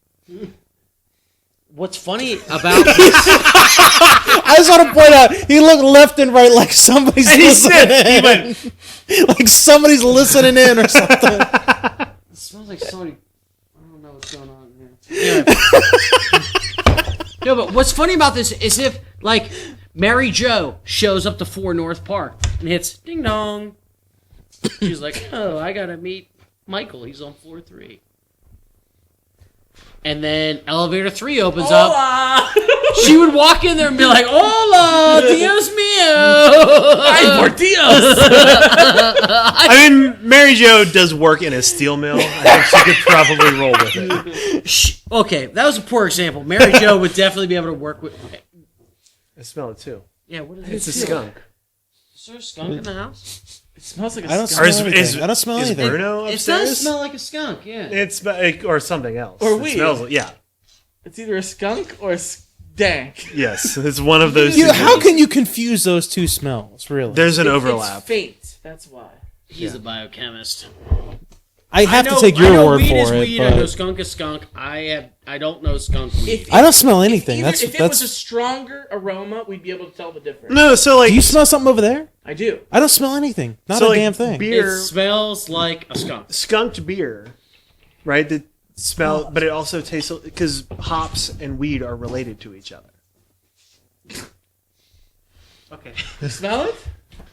what's funny about this?
I just want to point out, he looked left and right like somebody's
And he
listening
said, he
in.
went,
Like somebody's listening in or something.
It smells like somebody. I don't know what's going on here. Anyway. No, but what's funny about this is Mary Jo shows up to 4 North Park and hits ding dong. She's like, oh, I gotta meet Michael. He's on floor 3. And then elevator 3 opens up. She would walk in there and be like, hola, Dios mío.
Ay, por Dios.
I mean, Mary Jo does work in a steel mill. I think she could probably roll with it.
Okay, that was a poor example. Mary Jo would definitely be able to work with... Okay.
I smell it too.
Yeah, what is
It's a
it?
skunk.
Is there a skunk in the house?
It smells like a
I don't
skunk.
smell anything. I don't smell anything.
Bruno
It
upstairs?
does smell like a skunk, yeah.
It's or something else.
Or
It
weed.
smells, yeah.
It's either a skunk or a stank.
Yes, it's one of those. Two
How
things.
can you confuse those two smells? Really?
There's an
It's
overlap.
faint. That's why.
He's a biochemist.
I have
know-
to take
I
your
know
word
weed
for
is
it.
weed, I know
But
skunk is skunk. I don't know skunk weed.
If,
I don't smell anything.
if it was a
That's.
stronger aroma, we'd be able to tell the difference.
No, so like
Do you smell something over there?
I do.
I don't smell anything. Not
so
a
like
damn thing.
Beer,
It smells like a skunk.
skunked beer, right? That smell, but it also tastes because hops and weed are related to each other. Okay.
You smell it?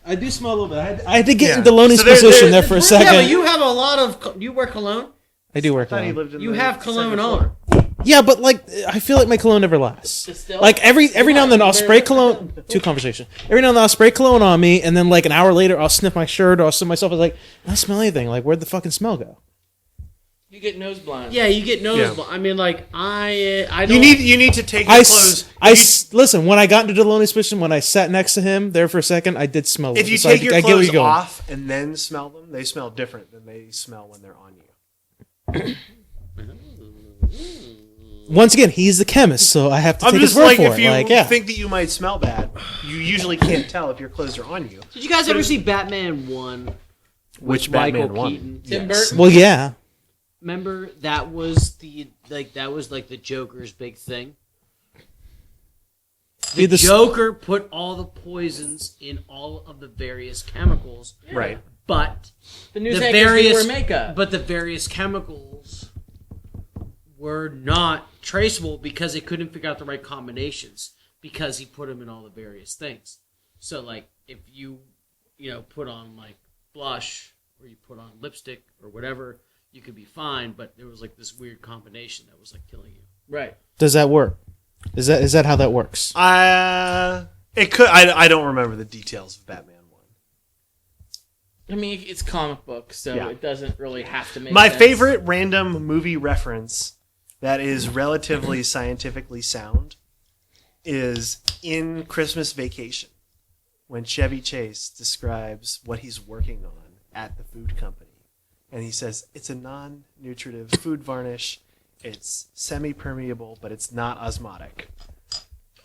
I do smell a little bit. I had to get
Yeah.
in Daloni's
So there-
position there for a
Yeah,
second.
but you have a lot of... You wear cologne?
I do work
I thought he
on.
lived in
You
the
have cologne
second
on.
floor.
Yeah, but like I feel like my cologne never lasts.
Distilled?
Like every now and then I'll
Very
spray
good.
cologne. Two conversation. Every now and then I'll spray cologne on me, and then like an hour later I'll sniff my shirt or I'll sniff myself. I was like, I don't smell anything. Like where'd the fucking smell go?
You get nose blind.
Yeah, you get nose...
Yeah.
I mean, like, I don't...
You need to take your clothes.
Listen. When I got into Daloni's position, when I sat next to him there for a second, I did smell.
If
it.
you
So
take
I
your
get where
clothes
you're going.
off and then smell them, they smell different than they smell when they're on you.
Once again, he's the chemist, so I have to
I'm
take his
just
word
like,
for
if
it.
you
Like, yeah.
think that you might smell bad, you usually can't tell if your clothes are on you.
Did you guys ever see Batman 1?
Which
with
Batman
Michael
won?
Keaton?
Tim
Yes.
Burton?
Well, yeah.
Remember, that was the Joker's big thing. The
Dude, this-
Joker put all the poisons in all of the various chemicals,
Right.
but
The news
the
anchors didn't
various
wear makeup.
but the various chemicals were not traceable because they couldn't figure out the right combinations because he put them in all the various things. So, like, if you put on like blush or you put on lipstick or whatever, you could be fine. But there was like this weird combination that was like killing you.
Right.
Does that work? Is that how that works?
It could. I don't remember the details of Batman 1.
I mean, it's comic book, so
Yeah.
it doesn't really have to make
My
sense.
favorite random movie reference that is relatively scientifically sound is in Christmas Vacation when Chevy Chase describes what he's working on at the food company. And he says, it's a non-nutritive food varnish. It's semi-permeable, but it's not osmotic.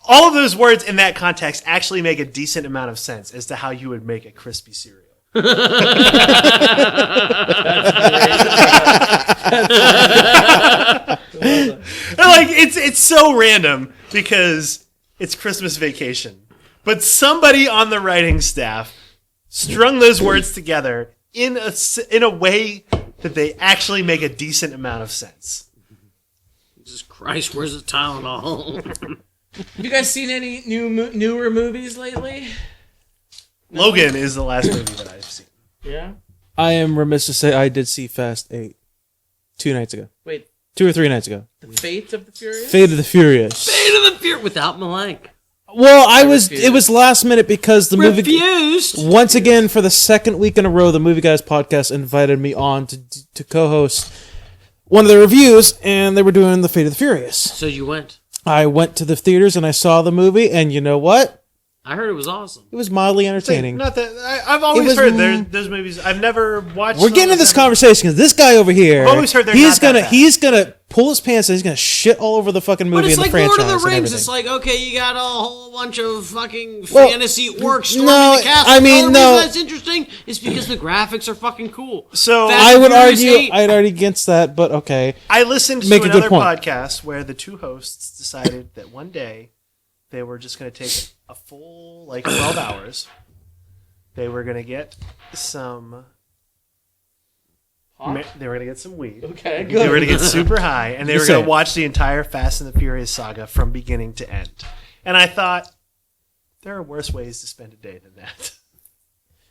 All of those words in that context actually make a decent amount of sense as to how you would make a crispy cereal. Like it's so random because it's Christmas Vacation, but somebody on the writing staff strung those words together in a way that they actually make a decent amount of sense.
Jesus Christ, where's the Tylenol?
Have you guys seen any newer movies lately?
Logan is the last movie that I've seen.
Yeah.
I am remiss to say I did see Fast 8 2 nights ago.
Wait,
2 or 3 nights ago.
The Fate of the Furious?
Fate of the Furious.
Fate of the Fear without Malank.
Well,
refused.
it was last minute because the movie
Refused.
once again for the second week in a row the Movie Guys podcast invited me on to co-host one of the reviews, and they were doing the Fate of the Furious.
So you went.
I went to the theaters and I saw the movie, and you know what?
I heard it was awesome.
It was mildly entertaining.
Not that I've always
was-
heard those movies. I've never watched.
We're
some
getting
of
into this
them.
conversation because this guy over here,
I've always heard they're
he's
not that
gonna
bad.
he's gonna pull his pants and he's gonna shit all over the fucking movie
But it's
and the
like
franchise
Lord of the
and
Rings.
everything.
It's like, okay, you got a whole bunch of fucking
Well,
fantasy orcs storming
no,
the castle.
I mean,
the only
no.
reason that's interesting is because the graphics are fucking cool.
So
Fast
I
and
would
Furious
argue
8.
I'd argue against that, but okay.
I listened
Make
to
a good
another
point.
podcast where the two hosts decided that one day they were just going to take a full 12 hours. They were going to get some.
Huh?
They were going to get some weed.
Okay,
They were
good.
going to get super high, and they were
Just
going
saying.
to watch the entire Fast and the Furious saga from beginning to end. And I thought, There are worse ways to spend a day than that.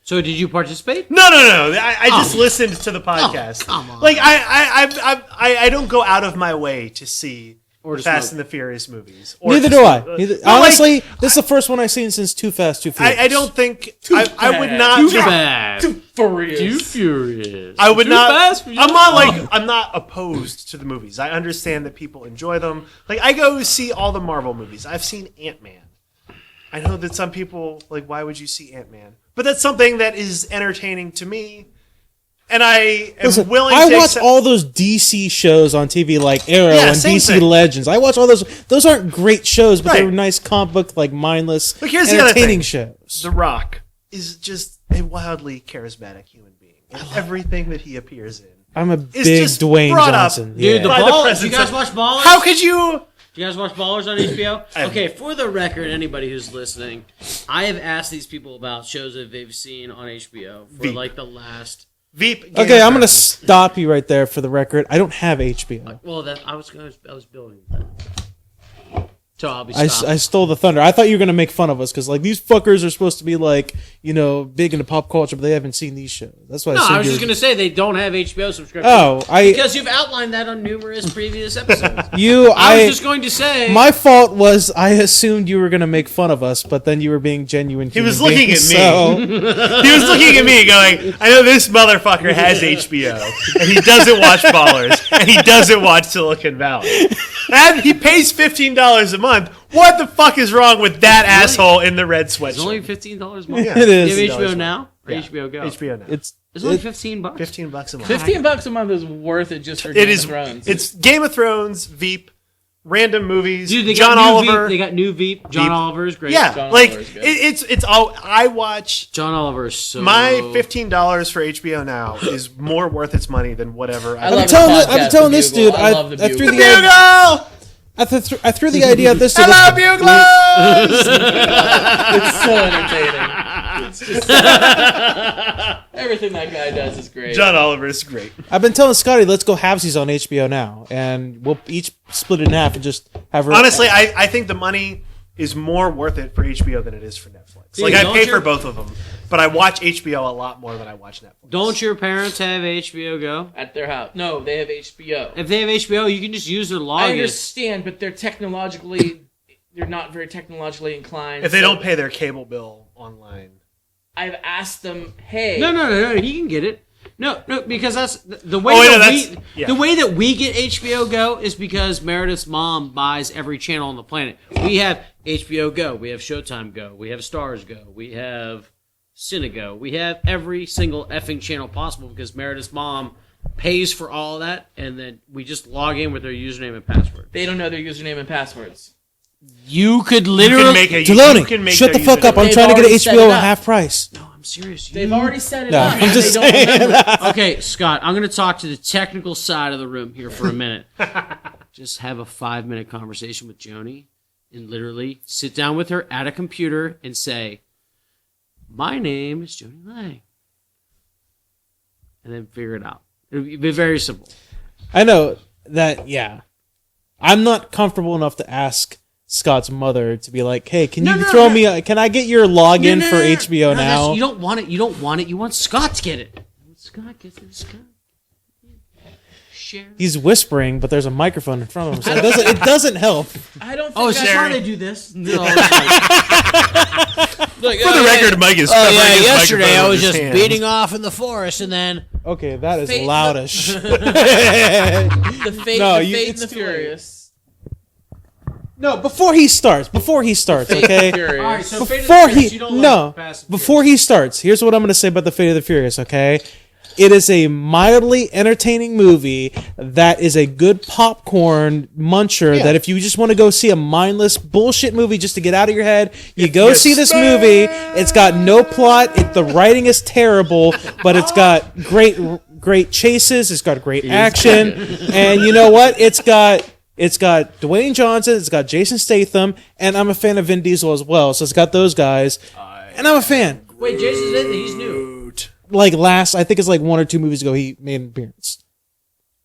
So did you participate?
No. I just listened to the podcast.
Oh, come on.
Like I don't go out of my way to see
Or to
Fast
smoke.
and the Furious movies. Or
Neither
to
do I.
smoke.
Honestly,
like,
this is the first one I've seen since Too Fast, Too Furious.
I don't think I would not.
Too bad.
Too furious.
Too furious.
I would
Too
not.
fast for you.
I'm not opposed to the movies. I understand that people enjoy them. Like I go see all the Marvel movies. I've seen Ant-Man. I know that some people like, why would you see Ant-Man? But that's something that is entertaining to me, and I am willing.
I
to
watch
accept-
all those DC shows on TV, like Arrow
Yeah,
and
same
DC
thing.
Legends. I watch all those. Those aren't great shows, but
Right.
they're nice comic book, like mindless,
Look, here's the other
entertaining
thing.
shows.
The Rock is just a wildly charismatic human being, and everything that he appears in.
I'm a
It's
big
just
Dwayne
brought up.
Johnson.
Dude, the
By the
ball. Did you
presence
guys
of-
watch Ballers?
How could you?
Do you guys watch Ballers on HBO?
I haven't.
Okay, for the record, anybody who's listening, I have asked these people about shows that they've seen on HBO for
Veep.
like the last.
Veep. Game
Okay,
of
I'm going to
Thrones.
stop you right there for the record. I don't have HBO.
Well, that I was building that. So I'll be
I
stopped.
stole the thunder. I thought you were going to make fun of us because, like, these fuckers are supposed to be, like, you know, big into pop culture, but they haven't seen these shows. That's why
No, I
assumed
was
you
just
were-
going to say they don't have HBO subscription.
Oh,
Because you've outlined that on numerous previous episodes. I was just going to say.
My fault was I assumed you were going to make fun of us, but then you were being genuine.
He was
human
looking
beings,
at
So.
He was looking at me going, I know this motherfucker has HBO, and he doesn't watch Ballers, and he doesn't watch Silicon Valley. And he pays $15 a month. What the fuck is wrong with that asshole in the red
It's
sweatshirt?
only $15 a month.
Yeah.
It is.
Do you have
$15
HBO now or
Yeah.
HBO Go?
HBO now.
It's
It's only $15.
$15 a month.
$15 a month is worth it just for
It
Game
is.
of Thrones.
It's Game of Thrones, Veep, random movies.
Dude, they
John
got new
Oliver.
Veep. They got new Veep. John
Veep.
Oliver is great.
Yeah,
John
like
Oliver is good.
it's all. I watch.
John Oliver is so.
My $15 for HBO now is more worth its money than whatever.
I love
I'm
the
telling,
podcast,
I'm telling
The
this
Bugle.
dude.
I love the
I threw
Bugle.
the idea.
Bugle.
I threw the idea at this. dude.
Hello, Buglers.
It's so entertaining. It's just everything that guy does is great.
John Oliver is great.
I've been telling Scotty, let's go halvesies on HBO now, and we'll each split it in half and just have her.
Honestly, I think the money is more worth it for HBO than it is for Netflix.
See,
Like I
don't
pay
your-
for both of them, but I watch HBO a lot more than I watch Netflix.
Don't your parents have HBO Go?
At their house. No, they have HBO.
If they have HBO, you can just use their
I
login.
understand, but they're not very technologically inclined.
If they
so
don't pay their cable bill online,
I've asked them, hey.
No, he can get it. No, because that's the way
Oh, yeah,
that
that's-
we
yeah.
the way that we get HBO Go is because Meredith's mom buys every channel on the planet. We have HBO Go, we have Showtime Go, we have Stars Go, we have Cinego, we have every single effing channel possible because Meredith's mom pays for all of that, and then we just log in with their username and password.
They don't know their username and passwords.
You could
you
literally
can make a. you
Deloni,
can make
shut the
their
fuck up!
username.
I'm
They've
trying to get
already set
HBO
it
at
up.
half price.
No, I'm serious.
They've already set it
No,
up.
I'm
and
just
they don't remember.
Okay, Scott, I'm going to talk to the technical side of the room here for a minute. Just have a 5-minute conversation with Joni and literally sit down with her at a computer and say, my name is Joni Lang. And then figure it out. It'll be very simple.
I know that. Yeah, I'm not comfortable enough to ask Scott's mother to be like, "Hey, can you throw me? Can I get your login for HBO now?"
You don't want it. You don't want it. You want Scott to get it. Scott gets it. Scott. Share.
He's whispering, but there's a microphone in front of him, so it doesn't help.
I don't think
Oh, is
I-
that why
Sherry.
they do this? No, it's like-
For the record, Mike is.
Oh
covering
yeah,
his
yesterday
microphone
I
with
was
his
just
hand.
beating off in the forest, and then
Okay, that is
Fate-
loudish.
The Fate,
No,
the
you-
Fate and
it's
the
too late.
Furious.
No, before he starts,
Fate
okay?
and the Furious.
All right, so Fate of the
Before
Furious,
he
you don't like
no,
Fast and
before he starts, here's what I'm going to say about the Fate of the Furious. Okay, it is a mildly entertaining movie that is a good popcorn muncher.
Yeah.
That if you just want to go see a mindless bullshit movie just to get out of your head, you go
you
see this movie. It's got no plot. The writing is terrible, but it's got great chases. It's got great action, and you know what? It's got Dwayne Johnson, it's got Jason Statham, and I'm a fan of Vin Diesel as well. So it's got those guys, and I'm a fan.
Wait, Jason's in it. He's new.
Like I think it's like 1 or 2 movies ago, he made an appearance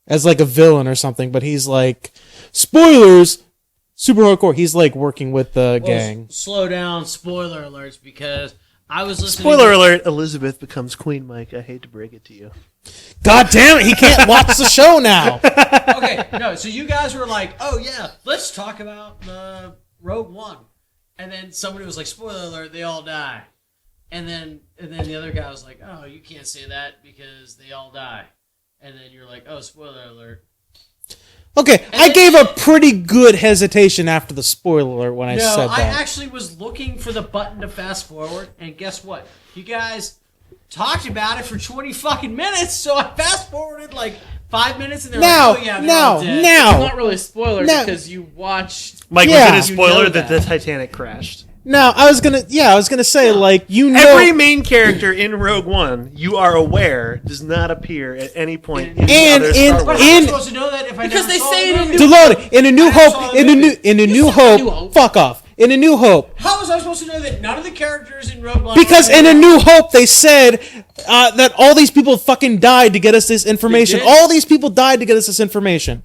as like a villain or something. But he's like, spoilers, super hardcore. He's like working with the gang.
Slow down, spoiler alerts, because I was listening.
Spoiler alert: Elizabeth becomes Queen, Mike. I hate to break it to you.
God damn it! He can't watch the show now.
Okay, no. So you guys were like, "Oh yeah, let's talk about Rogue One," and then somebody was like, "Spoiler alert: they all die," and then the other guy was like, "Oh, you can't say that because they all die," and then you're like, "Oh, spoiler alert."
Okay, I gave a pretty good hesitation after the spoiler alert when I said that.
I actually was looking for the button to fast forward, and guess what? You guys talked about it for 20 fucking minutes, so I fast forwarded like 5 minutes, and they're like, "Oh yeah, they're all dead."
It's not really a spoiler because you watched.
Mike, was it a spoiler that the Titanic crashed?
No, I was gonna say, like, you know,
every main character in Rogue One, you are aware, does not appear at any point in other Star Wars.
I'm supposed to know that if I
because they say it in
Daloni, in A New Hope, in a New Hope, fuck off. In A New Hope.
How was I supposed to know that none of the characters in Rogue One?
Because in A New Hope, they said that all these people fucking died to get us this information. All these people died to get us this information.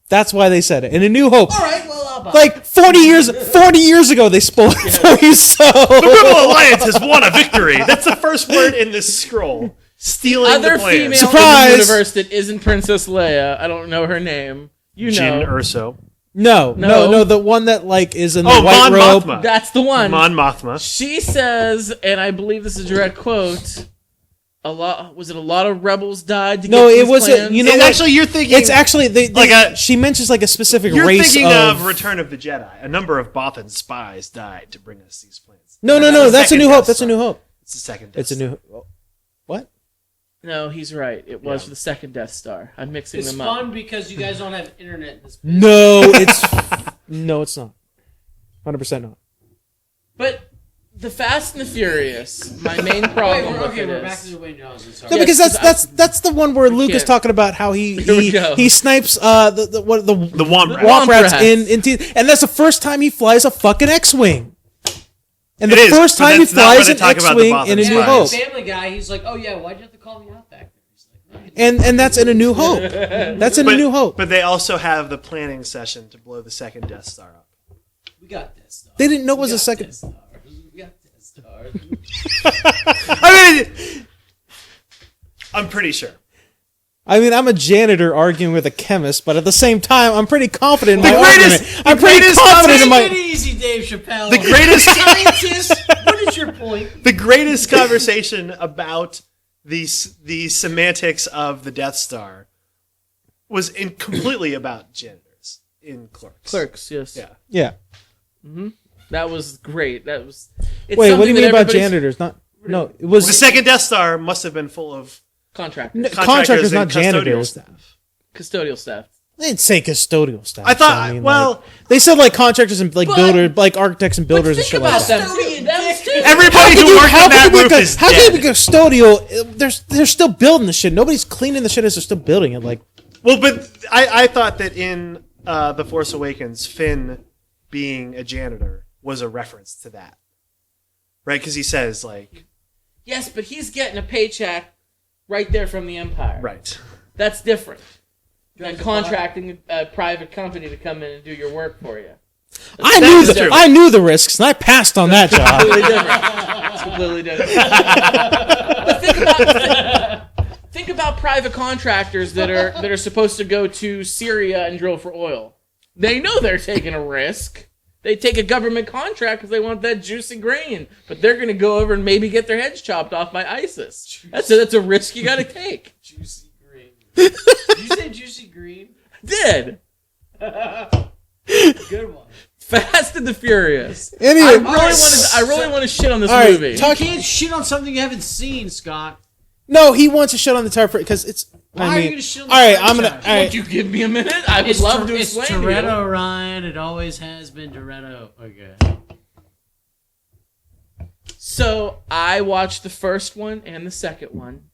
That's why they said it. In A New Hope.
All right, well,
like 40 years ago, they spoiled it for you. So
the Rebel Alliance has won a victory. That's the first word in this scroll. Stealing
other
the plan.
female
Surprise!
in the universe that isn't Princess Leia. I don't know her name. You know.
Jyn Erso.
No, the one that like is in the white
Mon
robe.
Mothma.
That's the one.
Mon Mothma.
She says, and I believe this is a direct quote. A lot of rebels died to
No,
get
it
these
wasn't.
plans?
You know,
And
what?
actually, you're thinking.
It's actually she mentions like a specific
You're
race
thinking
of.
of Return of the Jedi. A number of Bothan spies died to bring us these plans.
No. That's A New Hope. That's A New Hope.
It's the second.
It's a new. What?
No, he's right. It was for the second Death Star. I'm mixing
It's
them up.
fun because you guys don't have internet in this.
No, it's not. 100% not.
But the Fast and the Furious, my main problem with it
we're
is...
back to the Wayne Johnson.
No, because that's the one where Luke is talking about how he snipes the Womp Rats in and that's the first time he flies a fucking X-wing. And the first time he flies an X-wing in A New Hope.
Family Guy, he's like, "Oh yeah, why'd you have to call me out back there?" He's like,
And that's in A New Hope. That's in A New Hope.
But they also have the planning session to blow the second Death Star up.
We got Death Star.
They didn't know it was a second.
We got Death Star.
I mean, I'm pretty sure.
I mean, I'm a janitor arguing with a chemist, but at the same time, I'm pretty confident in my argument. I'm pretty confident in my...
Take it easy, Dave Chappelle.
The greatest
scientist. What is your point?
The greatest conversation about the semantics of the Death Star was completely about janitors in Clerks.
Clerks, yes.
Yeah.
Mm-hmm. That was great. That was.
Wait, what do you mean about janitors? No, it was
the second Death Star must have been full of
contractors.
Contractors, not
and
janitors.
Staff.
Custodial staff.
They didn't say custodial staff.
I thought. Like,
they said like contractors and like builders, like architects and builders and shit like that.
Everybody who worked on that roof is
how
dead.
can you be custodial? They're still building the shit. Nobody's cleaning the shit as they're still building it. Like,
well, but I thought that in The Force Awakens, Finn being a janitor was a reference to that, right? Because he says like,
yes, but he's getting a paycheck right there from the Empire.
Right.
That's different than contracting a private company to come in and do your work for you.
I knew the risks, and I passed on that job.
It's completely different. But think about private contractors that are supposed to go to Syria and drill for oil. They know they're taking a risk. They take a government contract because they want that juicy grain, but they're going to go over and maybe get their heads chopped off by ISIS. That's a risk you got to take.
Juicy green. Did you say juicy green?
Did.
Good one.
Fast and the Furious.
Anyway,
I really want to shit on this movie.
You can't shit on something you haven't seen, Scott.
No, he wants to shit on the entire because it's.
Why are you going to shit on the
all right,
franchise?
I'm gonna. All right.
Would you give me a minute? I would love to explain to you.
It's Toretto, Ryan. It always has been Toretto. Okay.
So I watched the first one and the second one,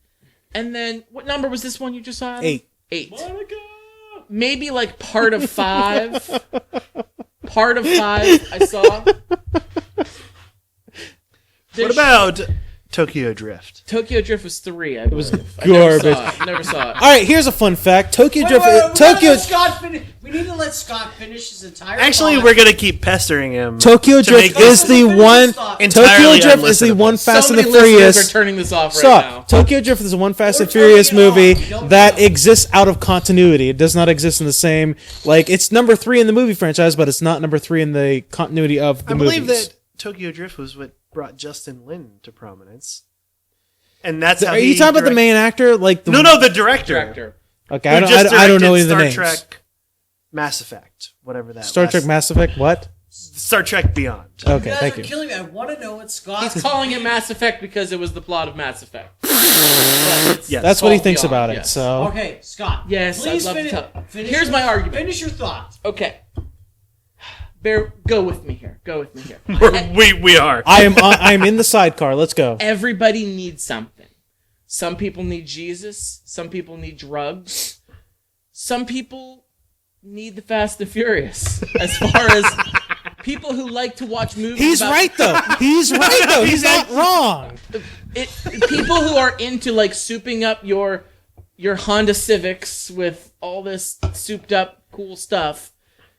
and then what number was this one you just saw?
8.
Monica. Maybe like part of 5. Part of 5 I saw.
What about Tokyo Drift?
Tokyo Drift was 3. I believe.
It was garbage.
Never saw it.
All right, here's a fun fact. Tokyo Drift.
Wait, Scott, we We need to let Scott finish his entire.
Actually,
thought.
we're gonna keep pestering him.
Tokyo Drift is the one. Tokyo Drift is the one Fast and the Furious.
Are turning this off right now.
Tokyo Drift is the one Fast and Furious movie that exists out of continuity. It does not exist in the same. Like, it's number 3 in the movie franchise, but it's not number 3 in the continuity of the movies.
I believe that Tokyo Drift was what brought Justin Lin to prominence, and that's how.
Are you talking about the main actor? Like the
no, the director.
Okay, I don't know any of the names.
Star Trek, Mass Effect, whatever that.
Star Trek Mass Effect. What?
Star Trek Beyond.
Okay, thank you.
Killing me. I want to know what Scott.
He's calling it Mass Effect because it was the plot of Mass Effect.
Yes.
That's what he thinks
Beyond,
about it.
yes.
So
okay, Scott.
Yes,
please
I'd love to tell.
Here's
my argument.
Finish your thought.
Okay. Go with me here.
we are.
I am in the sidecar. Let's go.
Everybody needs something. Some people need Jesus. Some people need drugs. Some people need the Fast and Furious. As far as people who like to watch movies.
He's right though. He's right though. He's not wrong.
People who are into like souping up your Honda Civics with all this souped up cool stuff.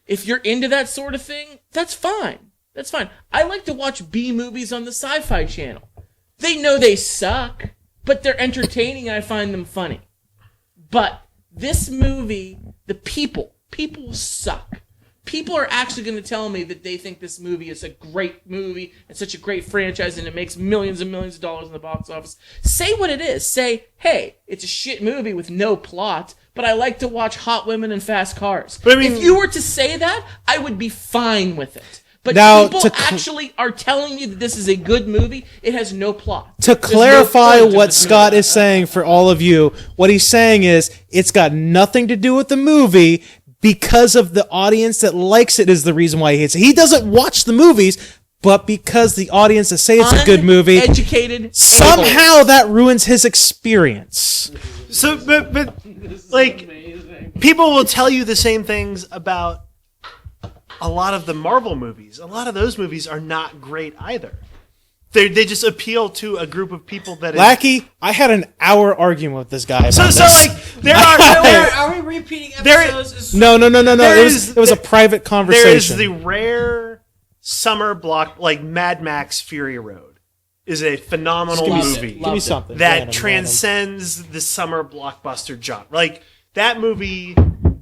If you're into that sort of thing, that's fine. That's fine. I like to watch B movies on the Sci-Fi Channel. They know they suck, but they're entertaining and I find them funny. But this movie, the people suck. People are actually going to tell me that they think this movie is a great movie and such a great franchise and it makes millions and millions of dollars in the box office. Say what it is. Say, hey, it's a shit movie with no plot, but I like to watch hot women and fast cars.
But I mean,
if you were to say that, I would be fine with it. But
now,
people actually are telling me that this is a good movie. It has no plot.
To clarify what Scott is saying for all of you, what he's saying is it's got nothing to do with the movie because of the audience that likes it is the reason why he hates it. He doesn't watch the movies, but because the audience that say it's a good movie,
educated,
somehow that ruins his experience.
So, but like, people will tell you the same things about a lot of the Marvel movies. A lot of those movies are not great either. They just appeal to a group of people that is...
Lackey, I had an hour argument with this guy about this.
So like, there are
we repeating episodes?
No. It was a private conversation.
There is the rare summer block, like Mad Max Fury Road, is a phenomenal movie.
Give me something.
That transcends the summer blockbuster genre. Like, that movie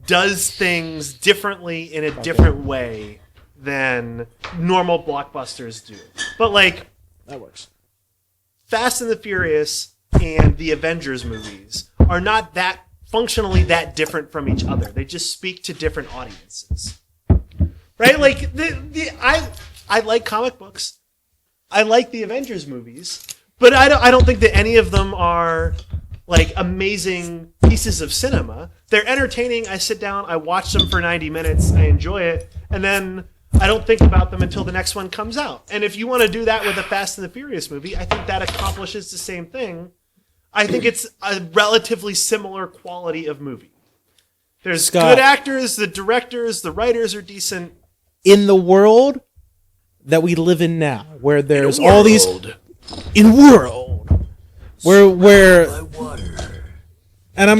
does things differently in a different way than normal blockbusters do. But, like...
That works.
Fast and the Furious and the Avengers movies are not that functionally that different from each other. They just speak to different audiences. Right? Like, I like comic books. I like the Avengers movies. But I don't think that any of them are, like, amazing pieces of cinema. They're entertaining. I sit down, I watch them for 90 minutes, I enjoy it, and then I don't think about them until the next one comes out. And if you want to do that with a Fast and the Furious movie, I think that accomplishes the same thing. I think it's a relatively similar quality of movie. There's good actors, the directors, the writers are decent.
In the world that we live in now, where there's all these... Where and I'm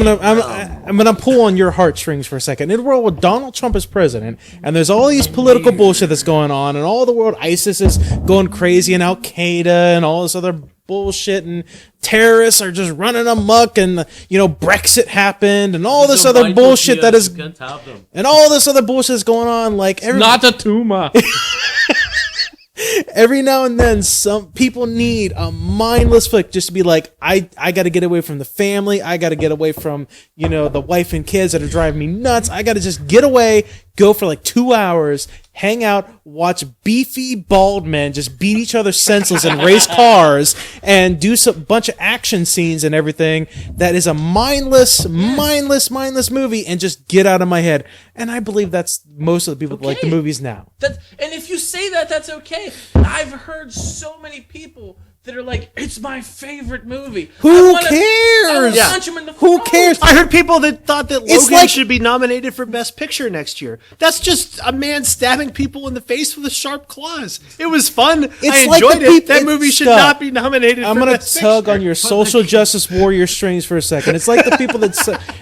gonna pull on your heartstrings for a second. In a world where Donald Trump is president, and there's all these political bullshit that's going on, and all the world, ISIS is going crazy, and Al Qaeda, and all this other bullshit, and terrorists are just running amok, and Brexit happened, and all this other bullshit that is, and all this other bullshit is going on. Like
not a tumor.
Every now and then, some people need a mindless flick just to be like, I got to get away from the family. I got to get away from, the wife and kids that are driving me nuts. I got to just get away, go for like 2 hours, hang out, watch beefy bald men just beat each other senseless and race cars and do some bunch of action scenes and everything. That is a mindless movie, and just get out of my head. And I believe that's most of the people that like the movies now.
And if you say that, that's okay. I've heard so many people that are like, it's my favorite movie.
Who
I
cares?
wanna punch him in the
Who
throat.
cares?
I heard people that thought that
It's
Logan
like-
should be nominated for Best Picture next year. That's just a man stabbing people in the face with a sharp claws. It was fun. I
like
enjoyed
the
it.
people-
That movie should
Stop.
not be nominated
I'm
for
gonna
Best
tug
Picture.
on your social justice warrior strings for a second. It's like the people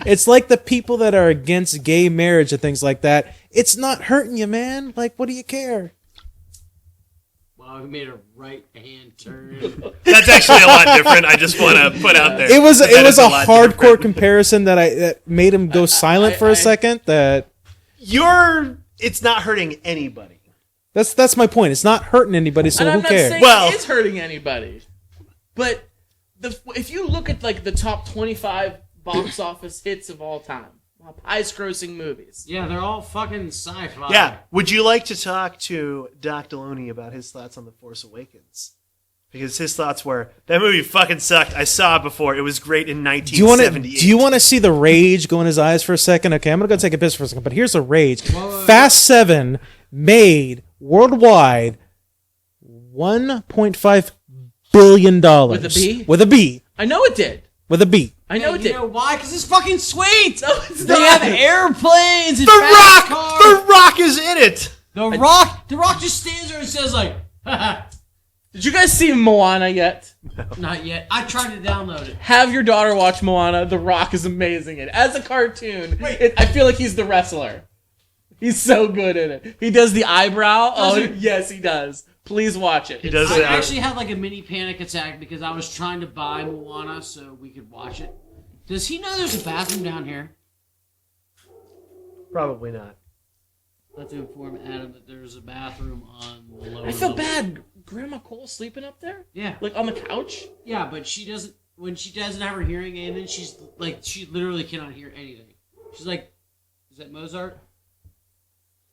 it's like the people that are against gay marriage and things like that. It's not hurting you, man. Like, what do you care?
Wow, we made a right-hand turn.
That's actually a lot different. I just want to put out there.
It was
that
a
lot
hardcore
different.
comparison that made him go silent for a second.
It's not hurting anybody.
That's my point. It's not hurting anybody, so
And
who
I'm not
cares?
saying
Well-
it is hurting anybody. But if you look at like the top 25 box office hits of all time, highest grossing movies.
Yeah, they're all fucking sci-fi.
Yeah. Would you like to talk to Doc Daloni about his thoughts on The Force Awakens? Because his thoughts were, that movie fucking sucked. I saw it before. It was great in 1978.
Do you want to see the rage go in his eyes for a second? Okay, I'm gonna go take a piss for a second, but here's the rage. Fast 7 made worldwide $1.5 billion
With a B?
With a B.
I know it did.
With a B.
I know
Yeah,
it
you
did.
know why? Because it's fucking sweet.
No, it's
They
not.
have airplanes and
The
fast
Rock!
cars.
The Rock is in it!
The Rock just stands there and says like, haha,
Did you guys see Moana yet?
not yet. I tried to download it.
Have your daughter watch Moana. The Rock is amazing in it. As a cartoon, I feel like he's the wrestler. He's so good in it. He does the eyebrow. Oh,
Does he?
yes, he does. Please watch it.
He does
I
it.
actually had like a mini panic attack because I was trying to buy Moana so we could watch it. Does he know there's a bathroom down here?
Probably not.
I have to inform Adam that there's a bathroom on the lower
I feel
level.
bad. Grandma Cole sleeping up there?
Yeah.
Like on the couch?
Yeah, but she doesn't. When she doesn't have her hearing aid, then she's like, she literally cannot hear anything. She's like, is that Mozart?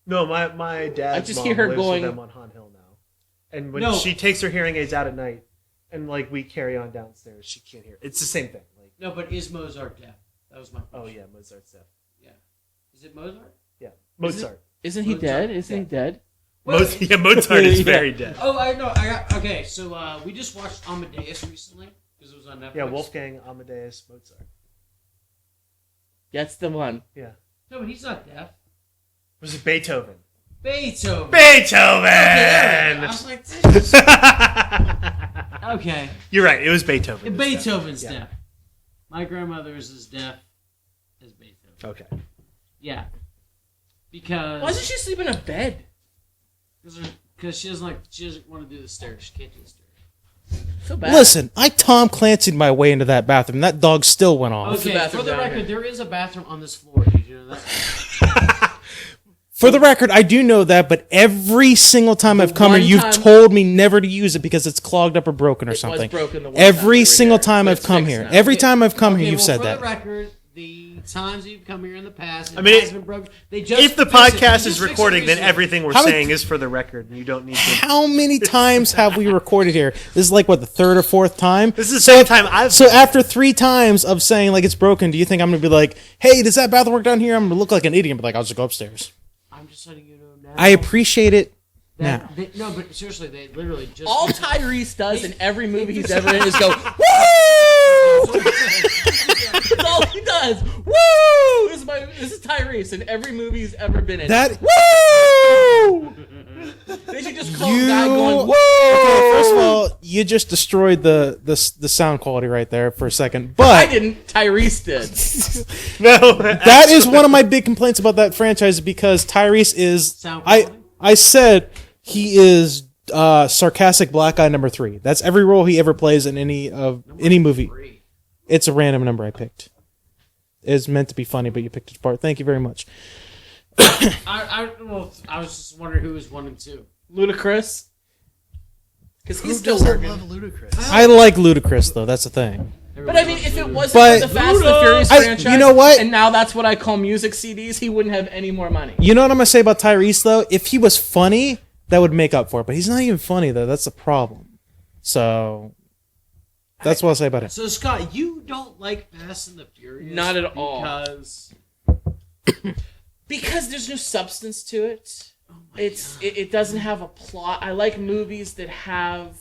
No, my dad's
I just
mom
hear her
lives
going-
with them on Han Hill now. And when
No.
she takes her hearing aids out at night, and like we carry on downstairs, she can't hear. It's the same thing. Like,
No, but is Mozart deaf? That was my
oh
question.
yeah, Mozart's deaf.
Is it Mozart?
Yeah, Mozart.
Isn't he
Mozart.
dead? Isn't he dead?
Mozart is very dead.
Oh, I know. I got okay. So we just watched Amadeus recently because it was on Netflix.
Yeah, Wolfgang Amadeus Mozart.
That's the one.
Yeah,
No, but he's not deaf.
was it Beethoven?
Beethoven.
Beethoven.
Okay, I was like, this is- okay.
You're right. It was Beethoven.
And
It was
Beethoven's
deaf.
deaf. My grandmother is as deaf as Beethoven.
Yeah. Okay.
Yeah. Because
Why doesn't she sleep in a bed?
Because she doesn't want to do the stairs. She can't do the stairs.
So bad.
Listen, I Tom Clancy'd my way into that bathroom. That dog still went off.
the
Okay,
bathroom
for the
down
record,
here?
there is a bathroom on this floor. Did you know that?
For the record, I do know that, but every single time I've come here,
one
you've
time-
told me never to use it because it's clogged up or broken or
It was
something.
broken the one time
Every
we were
single
here,
time
but
I've
it's
come
fixed
here.
now.
Every time I've come
Okay,
here, you've
well,
said
for
that.
the record, the times you've come here in the past,
I mean,
it has been broken. They just
If the
fixed it. They
podcast
just
is
fixed it
recording, then
recently.
everything we're
How many-
saying is for the record, and you don't need to.
How many times have we recorded here? This is like, what, the third or fourth time?
This is the second time I've.
So after 3 times of saying, like, it's broken, do you think I'm going to be like, hey, does that bathroom work down here? I'm going to look like an idiot, but like, I'll just go upstairs.
I'm just letting you know now.
I appreciate it now.
No, but seriously, they literally just.
All Tyrese does in every movie he's ever in is go, woo! That's all he does. Woo! This is Tyrese in every movie he's ever been in.
That,
woo! They should just call a guy going, woo!
Okay, first of all, you just destroyed the sound quality right there for a second.
I
But
didn't. Tyrese did.
No,
that is one of my big complaints about that franchise because Tyrese is.
Sound quality?
I said he is sarcastic black guy number 3. That's every role he ever plays in any movie. It's a random number I picked. It's meant to be funny, but you picked it apart. Thank you very much.
I was just wondering who was 1 and 2.
Ludacris. Because he's
Who
still
doesn't
working.
love Ludacris?
I like Ludacris though. That's the thing.
But I mean, if it wasn't
But-
for the Fast and the Furious
I-
franchise,
you know what?
and now that's what I call music CDs, he wouldn't have any more money.
You know what I'm gonna say about Tyrese though? If he was funny, that would make up for it. But he's not even funny though. That's the problem. So that's what I'll say about it.
So Scott, you don't like Fast and the Furious?
Not at all.
Because
Because there's no substance to it. It doesn't have a plot. I like movies that have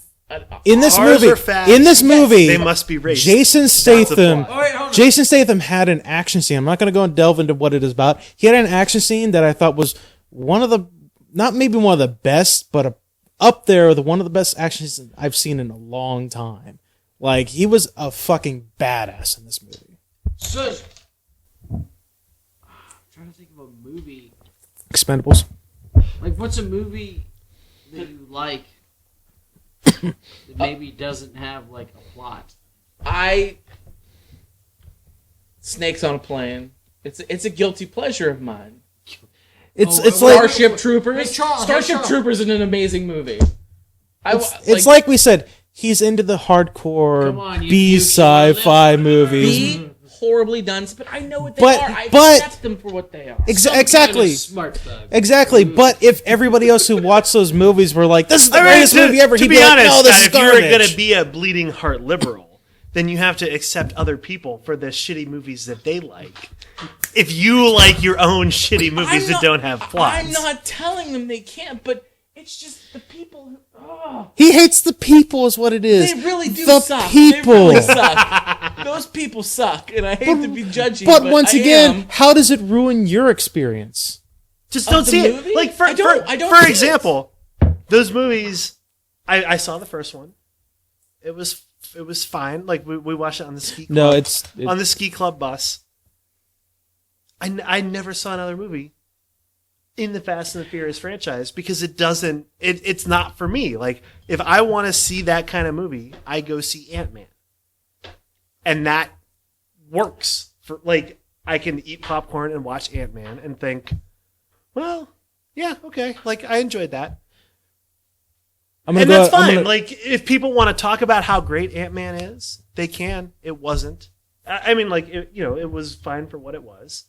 In this
Cars
movie,
are fast. They must be raced.
Jason
That's the
Statham.
plot.
Jason Statham had an action scene. I'm not going to go and delve into what it is about. He had an action scene that I thought was one of the, not maybe one of the best, but up there with one of the best action scenes I've seen in a long time. Like, he was a fucking badass in this movie.
So, I'm trying to think of a movie.
Expendables.
Like, what's a movie that you like that maybe doesn't have, like, a plot?
Snakes on a Plane. It's a guilty pleasure of mine.
It's like
Starship Troopers.
Hey, Charles,
Starship Troopers is an amazing movie.
It's like we said, he's into the hardcore B sci-fi movies.
B horribly done, but I know what they
But-
are. I
but-
accept them for what they are.
Exactly.
Smart thug.
Exactly, but if everybody else who watched those movies were like, "This is the greatest movie ever,"
to
he'd
be
be like,
honest,
"No, this is
if you're
garbage."
going to be a bleeding heart liberal, then you have to accept other people for the shitty movies that they like. If you like your own shitty movies that don't have plots,
I'm not telling them they can't, but it's just the people who. Oh,
He hates the people, is what it is.
they really do
the
suck.
people.
They really suck. Those people suck, and I hate to be judgy.
But once
I
again,
am.
how does it ruin your experience?
just
Of
don't
the
see
movie?
it. Like
I don't
for
see it.
example, those movies. I saw the first one. It was fine. Like we watched it on the ski club.
No, it's
on the ski club bus. I never saw another movie in the Fast and the Furious franchise because it's not for me. Like, if I want to see that kind of movie, I go see Ant-Man. And that works. I can eat popcorn and watch Ant-Man and think, well, yeah, okay. Like, I enjoyed that. That's fine. Like, if people want to talk about how great Ant-Man is, they can. It wasn't. I mean, like, it was fine for what it was.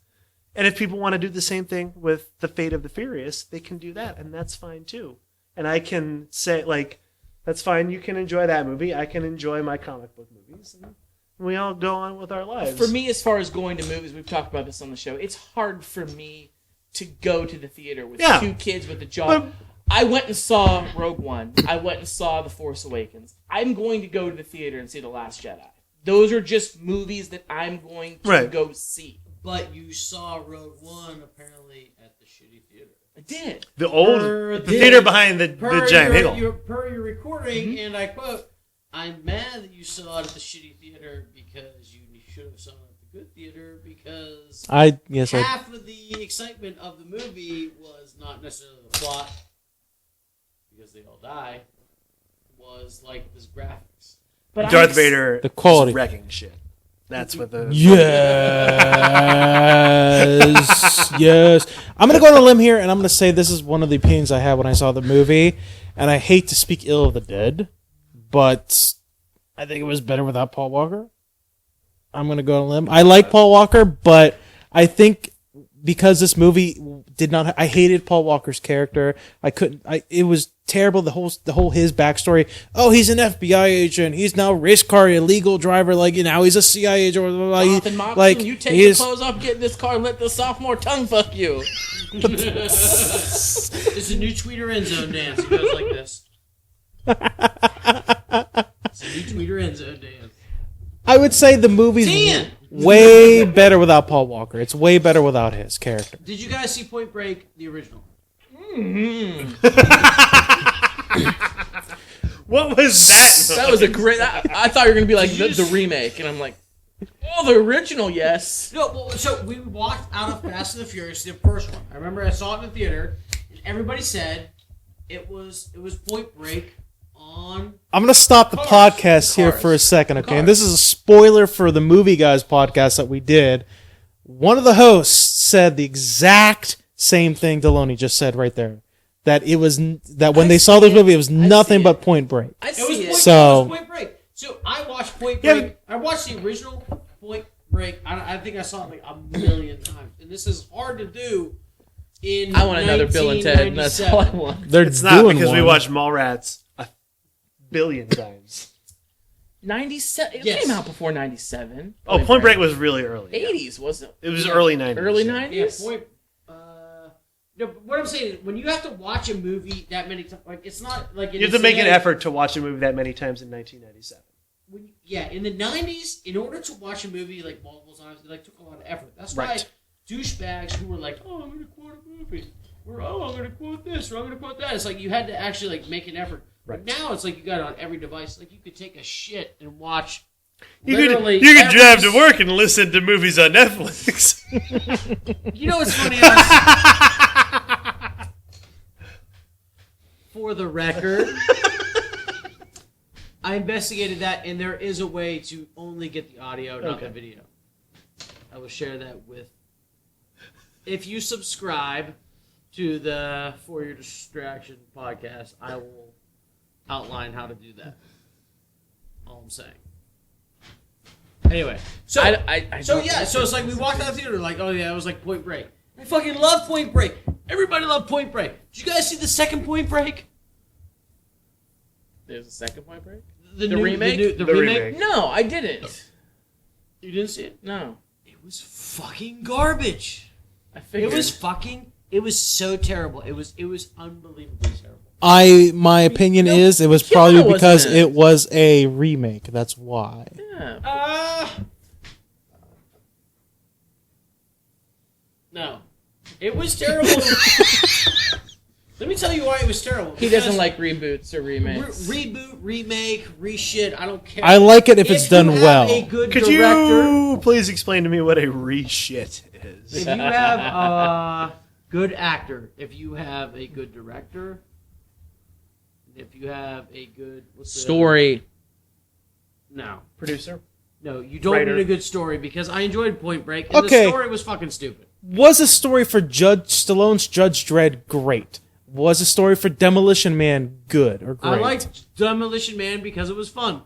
And if people want to do the same thing with The Fate of the Furious, they can do that, and that's fine too. And I can say, like, that's fine. You can enjoy that movie. I can enjoy my comic book movies, and we all go on with our lives.
For me, as far as going to movies, we've talked about this on the show. It's hard for me to go to the theater with two kids with a job. But I went and saw Rogue One. I went and saw The Force Awakens. I'm going to go to the theater and see The Last Jedi. Those are just movies that I'm going to go see.
But you saw Rogue One apparently at the shitty theater.
I did.
The theater behind the giant eagle.
Per your recording, and I quote, "I'm mad that you saw it at the shitty theater because you should have saw it at the good theater because half of the excitement of the movie was not necessarily the plot, because they all die, was like this graphics.
But Darth Vader,
the quality,
is wrecking shit. That's what the
yes. I'm gonna go on a limb here, and I'm gonna say this is one of the opinions I had when I saw the movie. And I hate to speak ill of the dead, but I think it was better without Paul Walker. I'm gonna go on a limb. I like Paul Walker, but I think because this movie did not, I hated Paul Walker's character. It was terrible. The whole his backstory. Oh, he's an FBI agent. He's now race car illegal driver. Like, now he's a CIA agent.
Like, you take your clothes off, get in this car, and let the sophomore tongue fuck you.
It's a new tweeter end zone dance. It goes like this. It's a new tweeter end zone dance.
I would say the movie's way better without Paul Walker. It's way better without his character.
Did you guys see Point Break, the original?
What was that?
That was a great. I thought you were gonna be like the remake, and I'm like, oh, the original, yes.
No, well, so we walked out of Fast and the Furious, the first one. I remember I saw it in the theater, and everybody said it was Point Break on.
I'm gonna stop the podcast here for a second, okay? And this is a spoiler for the Movie Guys podcast that we did. One of the hosts said the exact same thing Daloni just said right there. That it was that when they saw this movie, it was nothing but Point Break.
I see it.
It was Point Break. So I watched Point Break. Yeah, I watched the original Point Break. I think I saw it like a million times, and this is hard to do.
I want another Bill and Ted. That's all I want.
It's not because we watched Mallrats a billion times.
97. It came out before 97.
Oh, Point Break was really early.
80s, wasn't it?
It was early 90s.
Early 90s?
Yeah, No, but what I'm saying is, when you have to watch a movie that many times, like it's not like
You have to make an effort to watch a movie that many times in 1997.
In the 90s, in order to watch a movie like multiple times, it took a lot of effort. That's why douchebags who were like, "Oh, I'm going to quote a movie," or "Oh, I'm going to quote this," or "I'm going to quote that." It's like you had to actually make an effort. Right. But now it's like you got it on every device. Like you could take a shit and watch.
You could drive to work and listen to movies on Netflix.
You know what's funny? For the record, I investigated that, and there is a way to only get the audio, not the video. I will share that with. If you subscribe to the For Your Distraction podcast, I will outline how to do that. All I'm saying. Anyway, so it's like we walked out of the theater like, oh yeah, it was like Point Break. I fucking love Point Break. Everybody loved Point Break. Did you guys see the second Point Break?
There's a second Point Break?
The remake? The remake?
No, I didn't.
You didn't see it?
No.
It was fucking garbage.
I figured.
It was so terrible. It was unbelievably terrible.
My opinion is it was probably because it was a remake. That's why.
Yeah.
No. It was terrible. Let me tell you why it was terrible.
He doesn't like reboots or remakes.
Reboot, remake, reshit. I don't care.
I like it if it's done well.
Could you please explain to me what a reshit is?
If you have a good actor, if you have a good director, if you have a good
story.
No.
Producer?
No, you don't need a good story because I enjoyed Point Break and the story was fucking stupid.
Was a story for Stallone's Judge Dredd great? Was a story for Demolition Man good or great?
I liked Demolition Man because it was fun.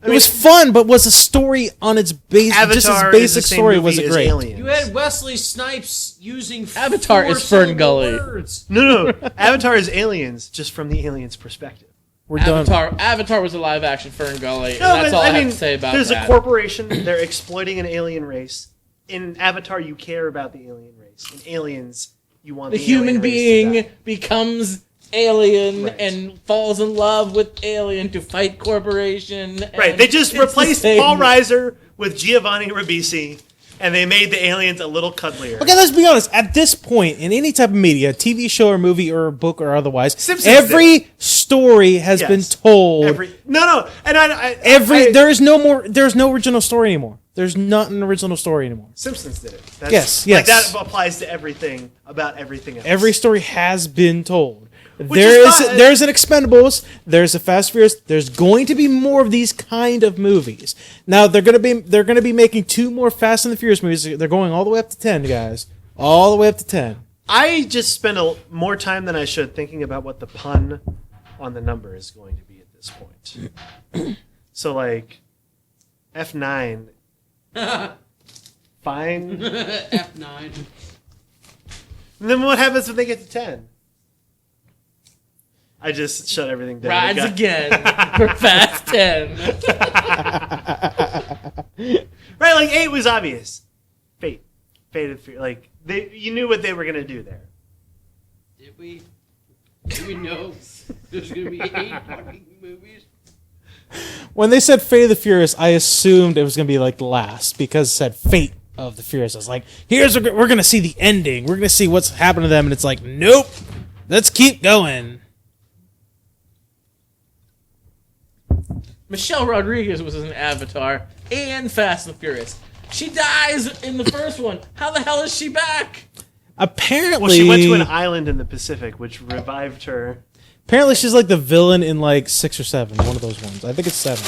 It was fun, but was a story on its base, just its basic story was it great?
Aliens.
You had Wesley Snipes using
Avatar is Fern Gully.
Words.
No. Avatar is Aliens, just from the aliens' perspective.
We're done.
Avatar was a live action Fern Gully. No, and that's all I have to say about
there's
that.
There's a corporation, they're exploiting an alien race. In Avatar, you care about the alien race. In Aliens, you want the
human being becomes alien and falls in love with alien to fight corporation.
Right, they just replaced Paul Reiser with Giovanni Ribisi, and they made the aliens a little cuddlier.
Okay, let's be honest. At this point, in any type of media, TV show or movie or book or otherwise,
Simpsons
every story has been told. There's no original story anymore. There's not an original story anymore.
Simpsons did it.
Yes.
Like that applies to everything about everything else.
Every story has been told. There's an Expendables. There's a Fast Furious. There's going to be more of these kind of movies. Now they're going to be making 2 more Fast and the Furious movies. They're going all the way up to 10, guys. All the way up to 10.
I just spend more time than I should thinking about what the pun on the number is going to be at this point. So like F9. Fine.
F9.
And then what happens when they get to 10? I just shut everything down.
Rides again for Fast 10.
Right, like 8 was obvious. Fate and Fear. Like you knew what they were gonna do there.
Did we? Did we know there's gonna be 8 fucking movies?
When they said Fate of the Furious, I assumed it was going to be like the last because it said Fate of the Furious. I was like, we're going to see the ending. We're going to see what's happened to them. And it's like, nope. Let's keep going.
Michelle Rodriguez was in Avatar and Fast and the Furious. She dies in the first one. How the hell is she back?
Apparently...
Well, she went to an island in the Pacific, which revived her...
Apparently she's like the villain in like 6 or 7, one of those ones. I think it's 7.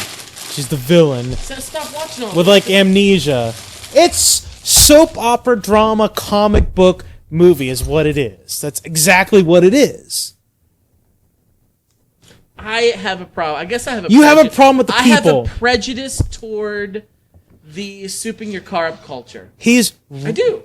She's the villain.
Stop watching all
with like amnesia. It's soap opera, drama, comic book, movie is what it is. That's exactly what it is.
I have a problem. I guess I have a
You have a problem with the people.
I have a prejudice toward the souping your car up culture.
I
do.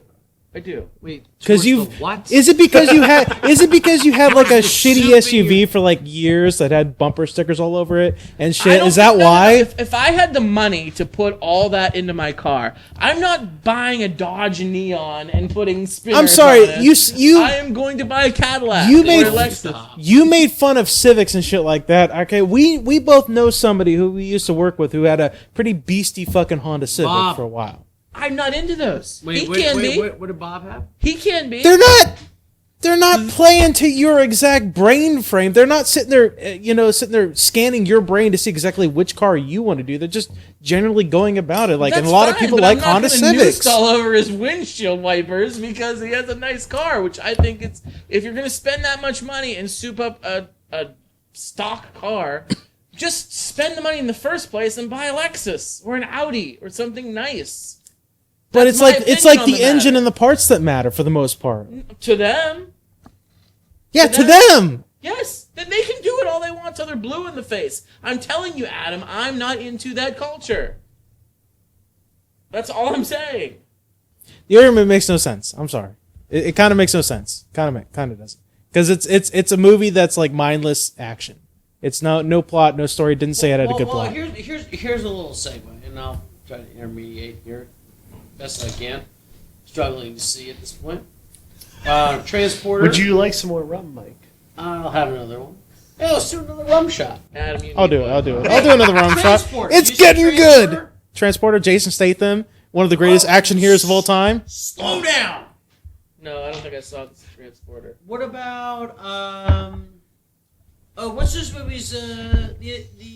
I do.
Wait,
Because
towards
you
the what?
is it because you had like a
Towards the
shitty
souvenir.
SUV for like years that had bumper stickers all over it and
I
shit?
don't
Is that
think- no,
why?
If I had the money to put all that into my car, I'm not buying a Dodge Neon and putting spinners
I'm sorry,
on it.
you
I am going to buy a Cadillac.
You
or
made-
a Lexus.
You made fun of Civics and shit like that. Okay, we both know somebody who we used to work with who had a pretty beastie fucking Honda Civic
Bob.
for a while.
I'm not into those.
Wait,
He can be.
What did Bob have?
He can be.
They're not playing to your exact brain frame. They're not sitting there, scanning your brain to see exactly which car you want to do. They're just generally going about it. Like, and a lot of people
but
like
I'm not
Honda
gonna
Civics.
noose all over his windshield wipers because he has a nice car. Which I think it's if you're going to spend that much money and soup up a stock car, just spend the money in the first place and buy a Lexus or an Audi or something nice.
But
That's
it's
my
like
opinion on
the
the
engine
matter.
and the parts that matter for the most part.
To them,
Yeah,
to
to
them.
them.
yes, then they can do it all they want till they're blue in the face. I'm telling you, Adam, I'm not into that culture. That's all I'm saying.
The argument makes no sense. I'm sorry. It kind of makes no sense. Kind of doesn't. Because it's a movie that's like mindless action. It's no plot, no story. Didn't say it had a good plot.
Here's a little segue, and I'll try to intermediate here best I can. Struggling to see at this point. Transporter.
Would you like some more rum, Mike?
I'll have another one. Hey, let's do another rum shot.
Adam, you
I'll
need
do it.
one.
I'll do another rum shot.
Transporter.
It's
You see
getting good.
Transporter?
Transporter, Jason Statham, one of the greatest action heroes of all time.
Slow down.
No, I don't think I saw this Transporter.
What about what's this movie's the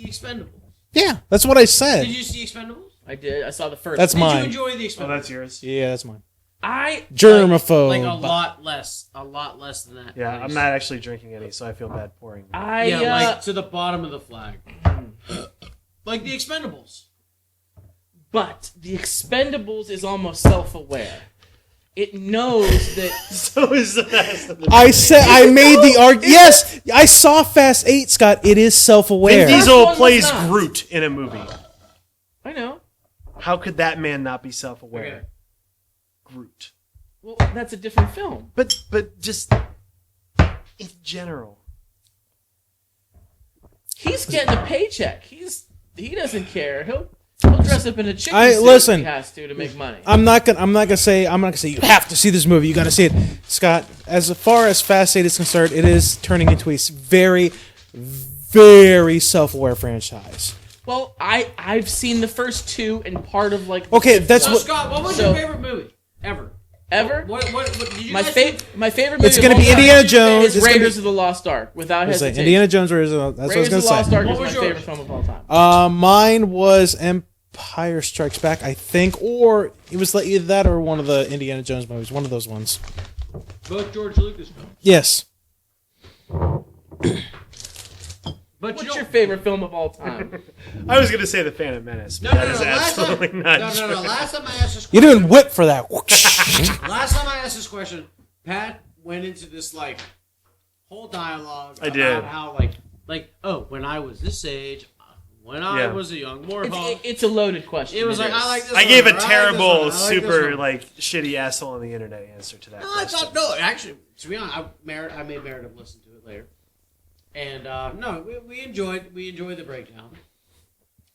Expendables?
Yeah, that's what I said.
Did you see Expendables?
I did. I saw the first.
That's
one.
mine.
Did you enjoy the
Oh,
Expendables?
that's yours.
Yeah, that's mine.
I
Germaphobe.
Like a lot less than that.
Yeah,
please.
I'm not actually drinking any, so I feel bad pouring.
I
like to the bottom of the flag. Like the Expendables.
but the Expendables is almost self-aware. It knows that
So is the rest of the
I said I made the argument. Yes, I saw Fast 8, Scott. It is self-aware.
Vin
First
Diesel
one was
plays
not.
Groot in a movie.
I know.
How could that man not be self-aware?
Okay.
Groot.
Well, that's a different film.
But just in general.
He's getting a paycheck. He doesn't care. He'll dress up in a chicken suit
listen.
if he has to make money.
I'm not gonna say you have to see this movie. You got to see it, Scott. As far as Fast 8 is concerned, it is turning into a very, very self-aware franchise.
Well, I've seen the first two and part of like
Okay, that's
So,
what.
Scott, what was
So-
your favorite movie ever?
ever.
What did you
My
guys
my favorite movie
It's gonna
of
be
all time
Indiana Jones.
is
It's gonna
Raiders
be-
of the Lost Ark without
I was saying,
hesitation.
Indiana Jones or that's what I was
Raiders
gonna
of the Lost
say.
Ark
What
is
was
my
yours?
favorite film of all time.
Mine was Empire Strikes Back, I think, or it was like either that or one of the Indiana Jones movies. One of those ones.
Both George Lucas films.
Yes.
But
What's your favorite film of all time?
I was going to say The Phantom Menace, but that is absolutely not true.
Last time I asked this
You're
question,
doing whip for that.
last time I asked this question, Pat went into this like whole dialogue
I
about
did.
how when I was this age, when I
Yeah.
was a young Warhol,
it's a loaded question.
it was like
is.
I like this.
I gave a
one, or I like this
terrible,
one, I like this
super,
one.
like, shitty asshole on the internet answer to that
No, I
question.
thought no. Actually, to be honest, I made Meredith listen to it later, and no, we enjoyed the breakdown.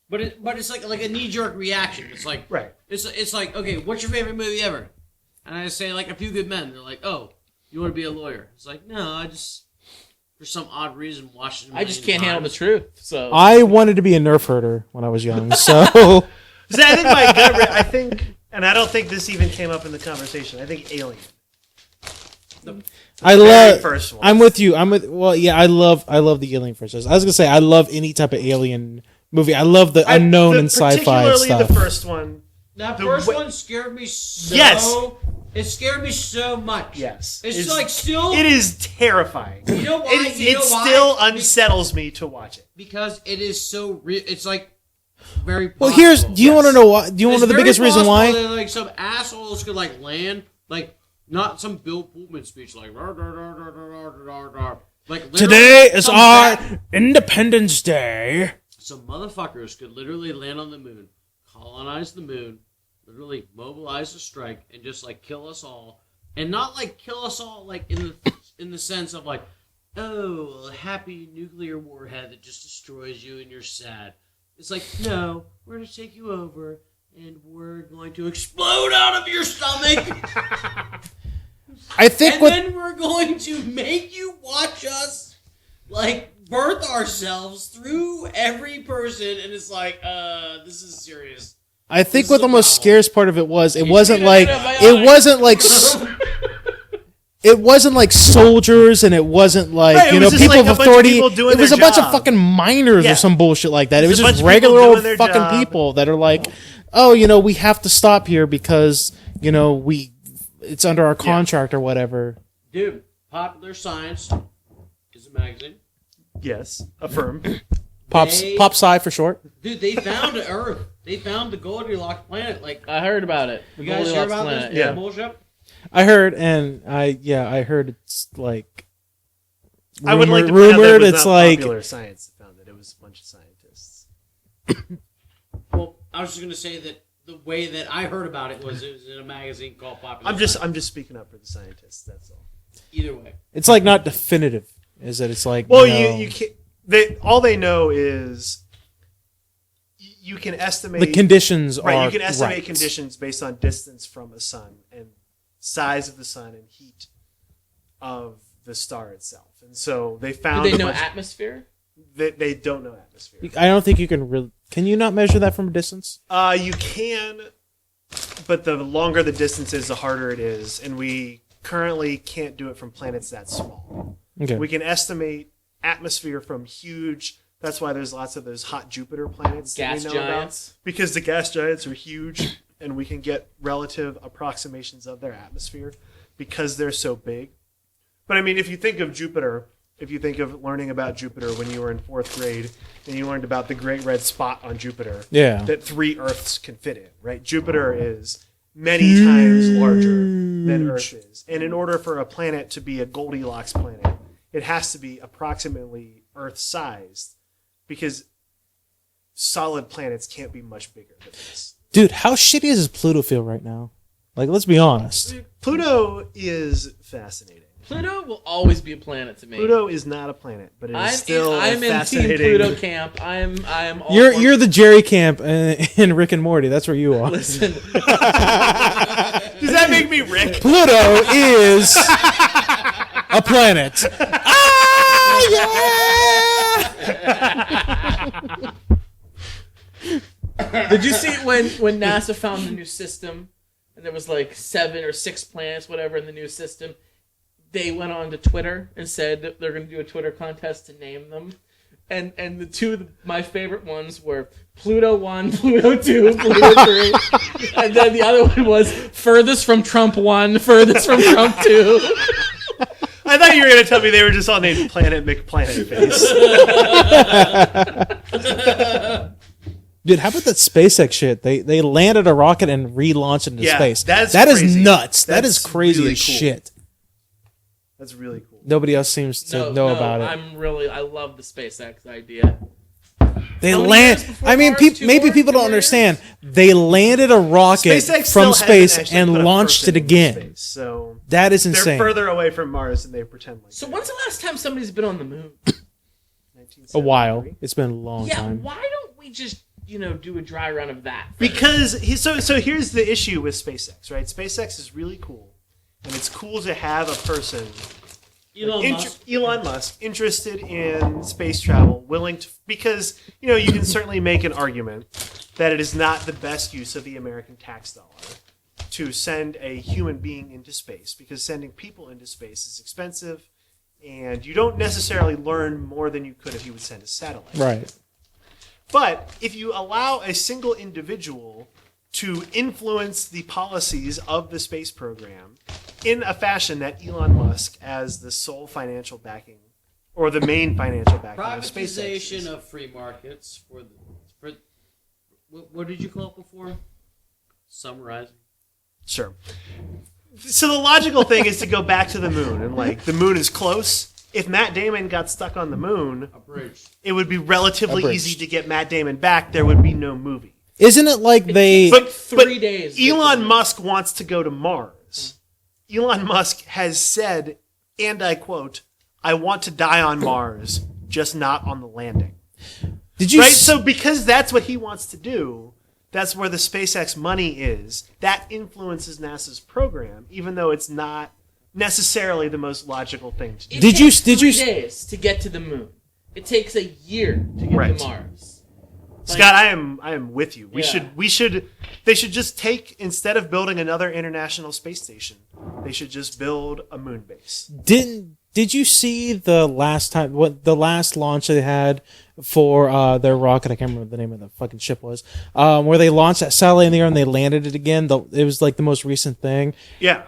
But it's like a knee jerk reaction. It's like
Right.
It's like, okay, what's your favorite movie ever? And I say like A Few Good Men. They're like, oh, you want to be a lawyer? It's like, no, I just for some odd reason watched it.
I just can't handle the truth. So
I wanted to be a Nerf herder when I was young, so
So I think my gut, I think, and I don't think this even came up in the conversation. I think Alien.
I
Very
love.
first one.
I'm with you. Well, yeah, I love the Alien franchise. I was gonna say I love any type of Alien movie. I love the unknown and sci-fi
particularly
stuff.
the first one.
That
The
first
wa-
one scared me so.
Yes.
It scared me so much.
Yes.
It's like still.
It is terrifying.
You know why?
It,
You know why?
still unsettles me to watch it.
Because it is so real. It's like very.
Well,
possible.
do you want to know why? Do you want to know the
It's
biggest
very
reason
possible
why?
that, like some assholes could like land like not some Bill Pullman speech like "Rar, rar, rar, rar, rar, rar, rar." Like literally
Today is
some
our
bad-
Independence Day.
some motherfuckers could literally land on the moon, colonize the moon, literally mobilize a strike, and just like kill us all and not like kill us all like in the sense of like, oh, a happy nuclear warhead that just destroys you and you're sad. It's like, no, we're going to take you over and we're going to explode out of your stomach.
I think
then we're going to make you watch us like birth ourselves through every person, and it's like, this is serious.
I think what the most scariest part of it was, it wasn't like soldiers, and it wasn't like people of authority. It was a bunch of fucking miners or some bullshit like that. It was just regular old fucking people that are like, oh, we have to stop here because it's under our contract or whatever.
Dude, Popular Science is a magazine.
Yes, affirm.
Pop Sci for short.
Dude, they found Earth. They found the Goldilocks planet. Like,
I heard about it.
You guys hear about this?
Yeah.
Bullshit?
I heard, and I heard it's like
I would like to
rumored.
point out that it was
It's
not
like
Popular Science that found it. It was a bunch of scientists.
Well, I was just gonna say that the way that I heard about it was in a magazine called Popular.
I'm just speaking up for the scientists. That's all.
Either way,
it's like not definitive. Is that it's like
you can't. All they know is you can estimate
the conditions are
right. You can estimate
right.
conditions based on distance from a sun and size of the sun and heat of the star itself. And so they found.
Do they know atmosphere?
They don't know atmosphere.
I don't think you can really. Can you not measure that from a distance?
You can, but the longer the distance is, the harder it is, and we currently can't do it from planets that small.
Okay.
We can estimate atmosphere from huge. That's why there's lots of those hot Jupiter planets
Gas
that we know
giants.
about, because the gas giants are huge, and we can get relative approximations of their atmosphere because they're so big. But I mean, if you think of Jupiter, if you think of learning about Jupiter when you were in 4th grade, and you learned about the great red spot on Jupiter that 3 Earths can fit in, right? Jupiter is many times larger than Earth is. And in order for a planet to be a Goldilocks planet, it has to be approximately Earth-sized, because solid planets can't be much bigger than this.
Dude, how shitty does Pluto feel right now? Like, let's be honest.
Pluto is fascinating.
Pluto will always be a planet to me.
Pluto is not a planet, but it is still
I'm in
fascinating.
Team Pluto camp. I'm all
You're the Jerry camp in Rick and Morty. That's where you are.
Listen.
Does that make me Rick?
Pluto is a planet.
Did you see when NASA found the new system and there was like 7 or 6 planets, whatever, in the new system? They went on to Twitter and said that they're going to do a Twitter contest to name them. And the two of my favorite ones were Pluto 1, Pluto 2, Pluto 3. And then the other one was Furthest from Trump 1, Furthest from Trump 2.
I thought you were going to tell me they were just all named Planet McPlanetface.
Dude, how about that SpaceX shit? They landed a rocket and relaunched it into space.
That
is
crazy.
nuts.
That's
that is crazy
really
as
cool.
shit.
That's really cool.
Nobody else seems to know about it.
I love the SpaceX idea.
They
How many
land.
years before
I mean,
Mars? 2
maybe
more?
people
2
don't
more
understand. They landed a rocket
SpaceX
from
still
space
hasn't actually
and
put a
launched
person
it
into
again.
space, so
That is
they're
insane.
further away from Mars than they pretend like.
So when's the last time somebody's been on the moon?
A while. It's been a long
Yeah,
time.
why don't we just do a dry run of that?
Because so here's the issue with SpaceX, right? SpaceX is really cool, and it's cool to have a person, Elon Musk, interested in space travel, willing to, because you can certainly make an argument that it is not the best use of the American tax dollar to send a human being into space, because sending people into space is expensive, and you don't necessarily learn more than you could if you would send a satellite.
Right.
But if you allow a single individual to influence the policies of the space program in a fashion that Elon Musk, as the sole financial backing or the main financial backing of SpaceX,
privatization of free markets for what did you call it before? Summarizing.
Sure. So the logical thing is to go back to the moon, and the moon is close. If Matt Damon got stuck on the moon, it would be relatively easy to get Matt Damon back. There would be no movie.
Isn't it like they...
But
3 days.
Elon Musk wants to go to Mars. Elon Musk has said, and I quote, "I want to die on Mars, just not on the landing."
Did you
right? So because that's what he wants to do, that's where the SpaceX money is. That influences NASA's program, even though it's not necessarily the most logical thing to do.
It takes 3 days to get to the moon. It takes a year to get to Mars.
Scott, I am with you. They should just take, instead of building another international space station, they should just build a moon base.
Did you see the last launch they had for their rocket? I can't remember what the name of the fucking ship was. Where they launched that satellite in the air and they landed it again. It was like the most recent thing.
Yeah.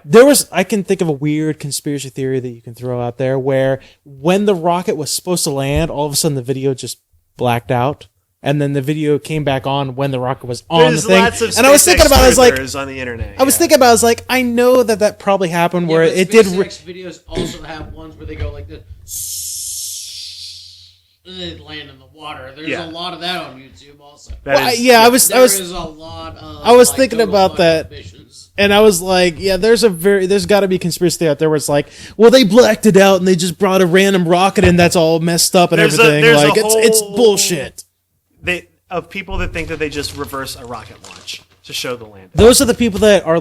I can think of a weird conspiracy theory that you can throw out there where when the rocket was supposed to land, all of a sudden the video just blacked out. And then the video came back on when the rocket was on the thing.
Lots of
and I was thinking about it,
on the internet.
I was thinking about it, I know that probably happened where it did.
SpaceX videos also have ones where they go like this, and they land in the water. There's a lot of that on YouTube also.
There is
a lot of.
I was thinking about that. And I was like, yeah, there's got to be a conspiracy theory out there where it's like, well, they blacked it out and they just brought a random rocket in that's all messed up and everything. It's bullshit.
Of people that think that they just reverse a rocket launch to show the landing.
Those are the people that are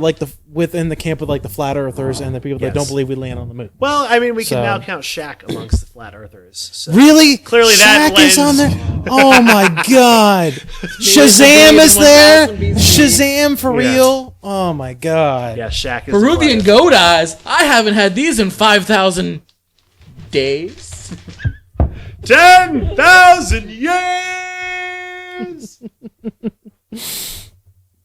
within the camp of the flat earthers and the people that don't believe we land on the moon.
Well, I mean, we can now count Shaq amongst the flat earthers. So
really?
Clearly, that
Shaq is on there. Oh my god! Shazam is there. Shazam for real. Oh my god.
Yeah, Shaq is.
Peruvian goat eyes. I haven't had these in 5,000 days.
10,000 years.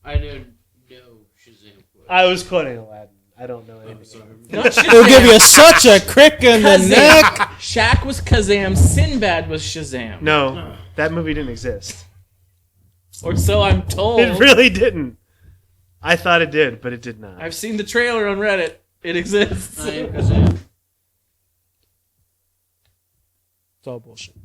I don't know Shazam.
I was quoting Aladdin. I don't know anything.
It'll give you such a crick in the neck.
Shaq was Kazam. Sinbad was Shazam.
No, that movie didn't exist.
Or so I'm told.
It really didn't. I thought it did, but it did not.
I've seen the trailer on Reddit. It exists.
I am Kazam.
It's all bullshit.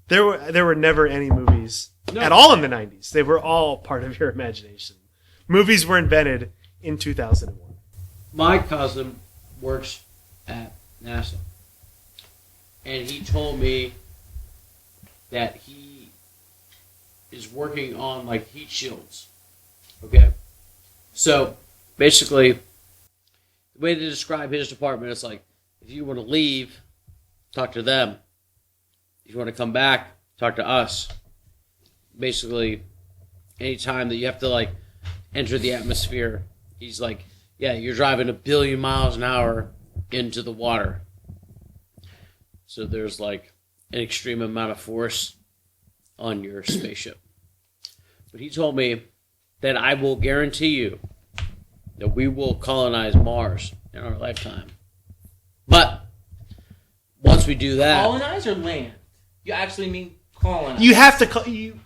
There were never any movies at all in the 90s. They were all part of your imagination. Movies were invented in 2001.
My cousin works at NASA. And he told me that he is working on heat shields. Okay? So, basically, the way to describe his department is if you want to leave, talk to them. If you want to come back, talk to us. Basically, anytime that you have to enter the atmosphere, he's like, yeah, you're driving 1 billion miles an hour into the water. So there's an extreme amount of force on your spaceship. But he told me that I will guarantee you that we will colonize Mars in our lifetime. But once we do that,
Colonize or land? You actually mean colonize?
You have to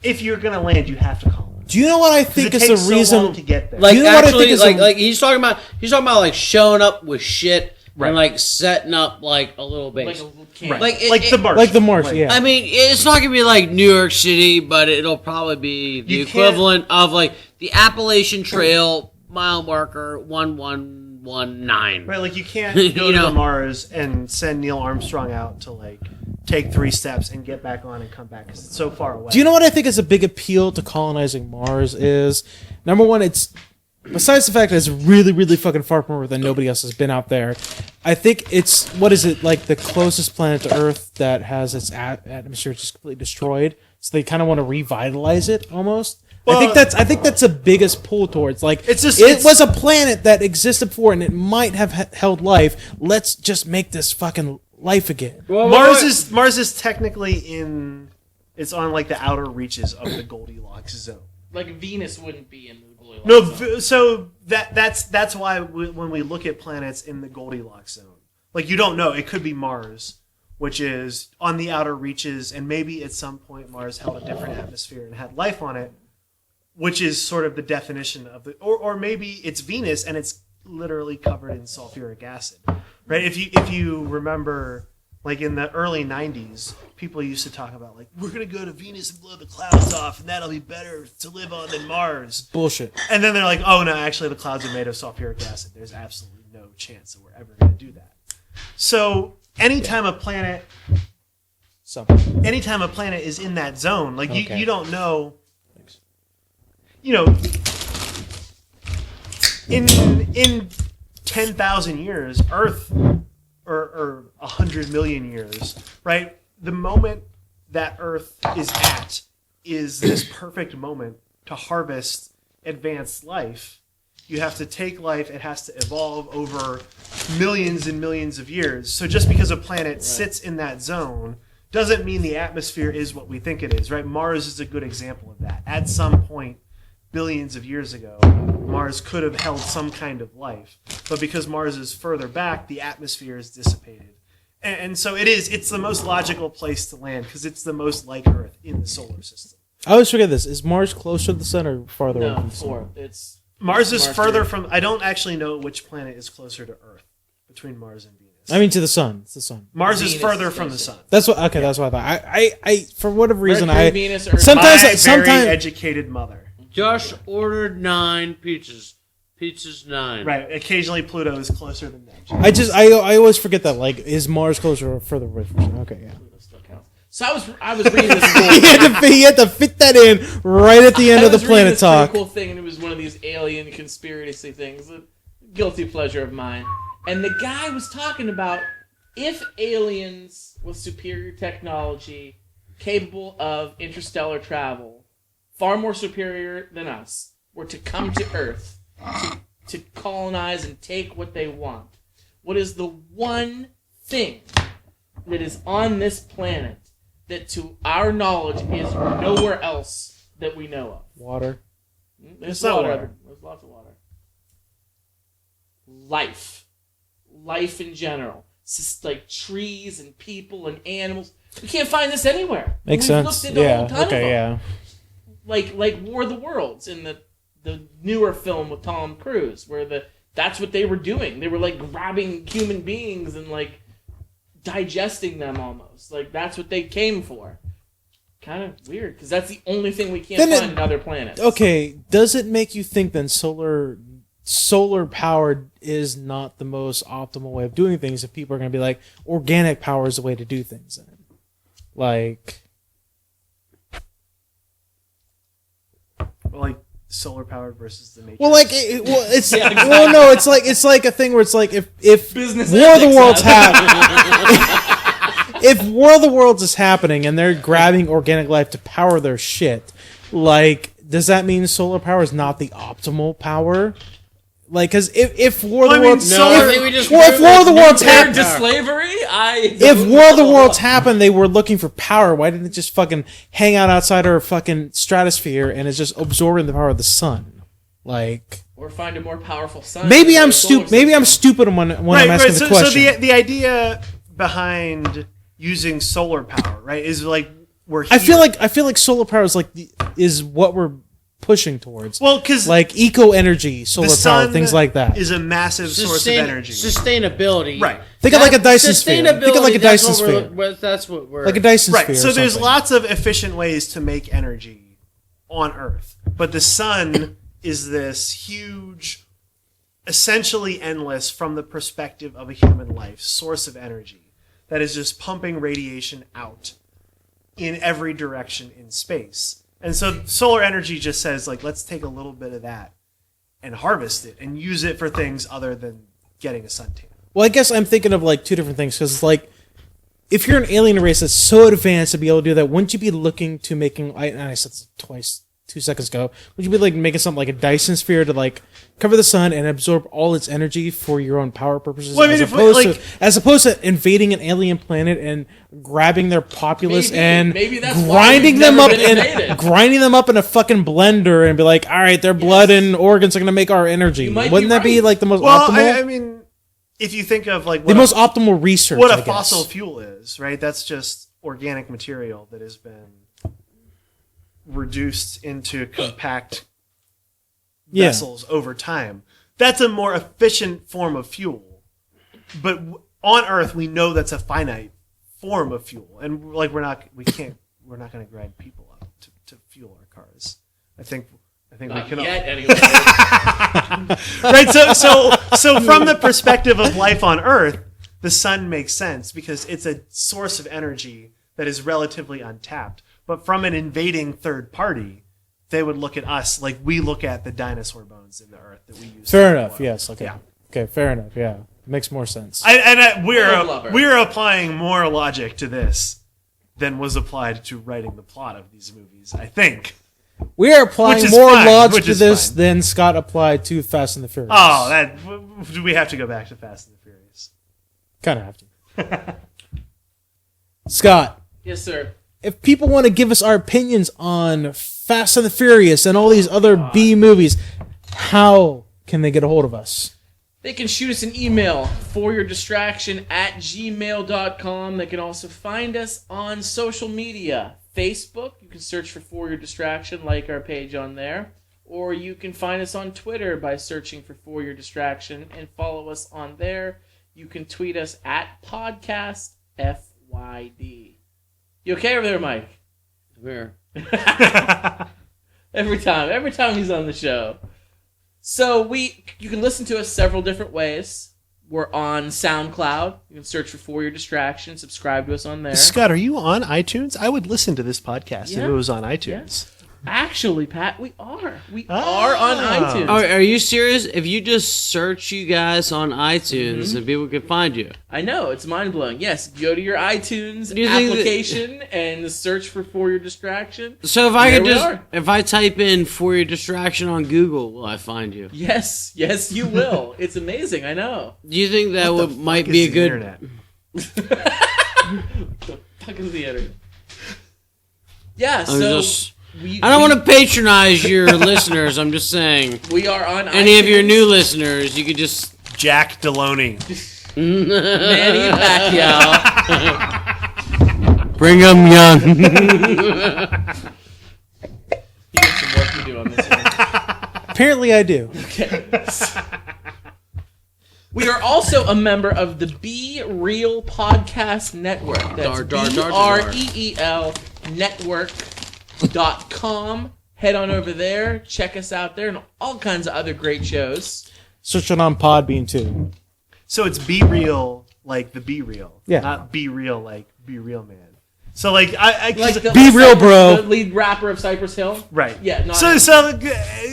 if you're going to land, you have to colonize.
Do you know what I think is the reason
so long to get there?
you know
actually, what I think is he's talking about showing up with shit and setting up a little base,
Like a little camp.
the Martian.
Like the Martian, yeah.
I mean, it's not gonna be like New York City, but it'll probably be the equivalent of the Appalachian Trail mile marker 1119.
Right, you can't go to Mars and send Neil Armstrong out to take 3 steps and get back on and come back because it's so far away.
Do you know what I think is a big appeal to colonizing Mars is? Number one, it's besides the fact that it's really, really fucking far from Earth and nobody else has been out there. I think it's the closest planet to Earth that has its atmosphere just completely destroyed. So they kind of want to revitalize it almost. Well, I think that's the biggest pull towards it was a planet that existed before and it might have held life. Let's just make this fucking life again.
Well, Mars is technically it's on the outer reaches of the Goldilocks zone.
Venus wouldn't be in the Goldilocks zone.
No, so that's why when we look at planets in the Goldilocks zone, you don't know, it could be Mars, which is on the outer reaches, and maybe at some point Mars held a different atmosphere and had life on it, which is sort of the definition of or maybe it's Venus and it's literally covered in sulfuric acid. Right? If you remember, in the early 90s, people used to talk about, we're going to go to Venus and blow the clouds off, and that'll be better to live on than Mars.
Bullshit.
And then they're like, oh, no, actually, the clouds are made of sulfuric acid. There's absolutely no chance that we're ever going to do that. So anytime a planet is in that zone, like you don't know, in 10,000 years, Earth, or 100 million years, right? The moment that Earth is at is this perfect moment to harvest advanced life. You have to take life, it has to evolve over millions and millions of years. So just because a planet sits in that zone doesn't mean the atmosphere is what we think it is, right? Mars is a good example of that. At some point, billions of years ago, Mars could have held some kind of life. But because Mars is further back, the atmosphere is dissipated. And so it's the most logical place to land because it's the most like Earth in the solar system.
I always forget this. Is Mars closer to the sun or farther away from the sun?
Mars is further from... I don't actually know which planet is closer to Earth between Mars and Venus.
I mean, to the sun. It's the sun.
Mars is further from the sun.
That's what. Okay, that's what I thought. I for whatever reason,
Mercury, Venus, Earth.
Sometimes very educated mother.
Josh ordered 9 pizzas. Pizza's 9.
Right. Occasionally, Pluto is closer than Neptune.
I always forget that. Like, is Mars closer or further away from the sun? Okay, yeah.
So I was reading this.
He had to fit that in right at the end of the planet talk.
Cool thing, and it was one of these alien conspiracy things. A guilty pleasure of mine. And the guy was talking about if aliens with superior technology, capable of interstellar travel, far more superior than us, were to come to Earth to colonize and take what they want, what is the one thing that is on this planet that, to our knowledge, is nowhere else that we know of?
Water.
There's water. There's lots of water. Life. Life in general. It's just like trees and people and animals. We can't find this anywhere.
Makes sense. Yeah. Okay. Yeah.
Like War of the Worlds in the newer film with Tom Cruise, where that's what they were doing. They were like grabbing human beings and like digesting them almost. Like that's what they came for. Kind of weird because that's the only thing we can't find on other planets.
Okay, does it make you think then solar power is not the most optimal way of doing things if people are going to be like, organic power is the way to do things then? Like
solar power versus the nature.
Well, like, it's well, no, it's like a thing where it's like if
business
War of the Worlds if War of the Worlds is happening and they're grabbing organic life to power their shit, like, does that mean solar power is not the optimal power? Like, because if War of the Worlds, if War of the Worlds happened
to slavery,
if War of the Worlds happened, they were looking for power. Why didn't they just fucking hang out outside our fucking stratosphere and it's just absorbing the power of the sun? Like,
or find a more powerful sun.
Maybe I'm stupid. Maybe I'm stupid when I'm asking the question.
So the idea behind using solar power, right, is like we're.
I feel like solar power is is what we're pushing towards.
Well, because
like eco energy, solar power, things like that
is a massive source of energy.
Sustainability,
right?
Think of like a Dyson sphere. Think of like a Dyson sphere.
That's what we're
like a Dyson sphere.
Right. So there's lots of efficient ways to make energy on Earth, but the sun is this huge, essentially endless, from the perspective of a human life, source of energy that is just pumping radiation out in every direction in space. And so solar energy just says, like, let's take a little bit of that and harvest it and use it for things other than getting a suntan.
Well, I guess I'm thinking of, like, two different things. Because, it's like, if you're an alien race that's so advanced to be able to do that, wouldn't you be looking to making... I said this twice, 2 seconds ago. Would you be, like, making something like a Dyson sphere to, like, cover the sun and absorb all its energy for your own power purposes?
Well, I mean,
as opposed to invading an alien planet and grabbing their populace and grinding them up in a fucking blender and be like, all right, their blood and organs are going to make our energy. Wouldn't that be like the most optimal?
I mean, if you think of like
the most optimal research,
what a fossil fuel is, right? That's just organic material that has been reduced into compact vessels over time. That's a more efficient form of fuel. But on Earth, we know that's a finite form of fuel, and like we're not going to grind people up to fuel our cars. I think I think
Not
we can
yet,
all...
anyway.
Right, so from the perspective of life on Earth, the sun makes sense because it's a source of energy that is relatively untapped. But from an invading third party, they would look at us like we look at the dinosaur bones in the Earth that we use.
Fair enough. Yes. Okay.
Yeah.
Okay. Fair enough. Yeah. Makes more sense.
We're applying more logic to this than was applied to writing the plot of these movies, I think.
We are applying
Which is
more
fine,
logic
which
to
is
this
fine.
than Scott applied to Fast and the Furious.
Oh, do we have to go back to Fast and the Furious?
Kind of have to. Scott,
Yes, sir.
if people want to give us our opinions on Fast and the Furious and all these other B movies, how can they get a hold of us?
They can shoot us an email foryourdistraction@gmail.com. They can also find us on social media. Facebook, you can search for For Your Distraction, like our page on there. Or you can find us on Twitter by searching for Your Distraction and follow us on there. You can tweet us at podcastfyd. You okay over there, Mike?
Where?
Every time he's on the show. So you can listen to us several different ways. We're on SoundCloud. You can search for Your Distraction. Subscribe to us on there.
Scott, are you on iTunes? I would listen to this podcast if it was on iTunes.
Yes. Actually, Pat, we are. We are on iTunes.
Are you serious? If you just search you guys on iTunes, then people can find you.
I know, it's mind-blowing. Yes, go to your iTunes
Do you think
application and search for Your Distraction.
So if I
There
could
we
just,
are.
if I type in For Your Distraction on Google, will I find you?
Yes, you will. It's amazing, I know.
Do you think that
What the
might
fuck
be
is
a
the
good?
internet?
The fuck is the internet? Yeah,
I'm
so...
just- I don't want to patronize your listeners. I'm just saying.
We are on
Any
iTunes.
of your new listeners, you could just.
Jack Daloni.
Manny Pacquiao.
Bring them young.
You got some work to do on this one.
Apparently, I do.
Okay. We are also a member of the Be Real Podcast Network. That's BREEL Network.com. Head on over there. Check us out there and all kinds of other great shows.
Search it on Podbean too.
So it's Be Real, like the Be Real.
Yeah.
Not Be Real, like Be Real Man. So, like, I
Like the,
Be Real, bro.
The lead rapper of Cypress Hill.
right.
Yeah, not
So,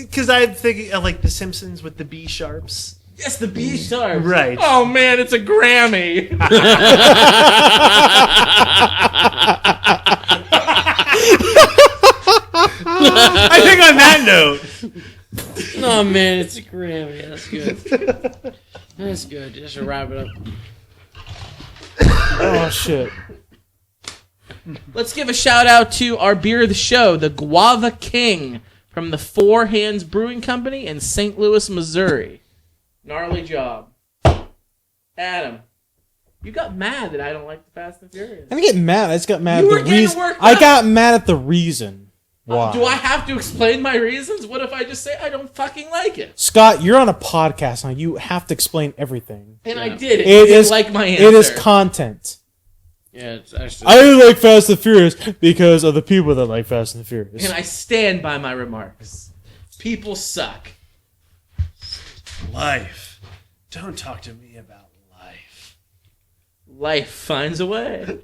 because I'm thinking of, like, The Simpsons with the B sharps.
Yes, the B Sharps.
Right.
Oh man, it's a Grammy.
I think on that note,
Oh man, it's a Grammy. That's good. That's good. Just to wrap it up.
Oh shit!
Let's give a shout out to our beer of the show, the Guava King from the Four Hands Brewing Company in St. Louis, Missouri. Gnarly job. Adam, you got mad that I don't like the Fast and Furious.
I didn't get mad. I just got mad
You
at
were
the
getting
reason.
worked
I
up.
got mad at the reason why.
Do I have to explain my reasons? What if I just say I don't fucking like it?
Scott, you're on a podcast now. You have to explain everything.
And I
Yeah.
did it.
It
You didn't
is
like my answer.
It is content.
Yeah, it's actually.
I like Fast and Furious because of the people that like Fast and the Furious.
And I stand by my remarks. People suck.
life. Don't talk to me about life.
Life finds a way.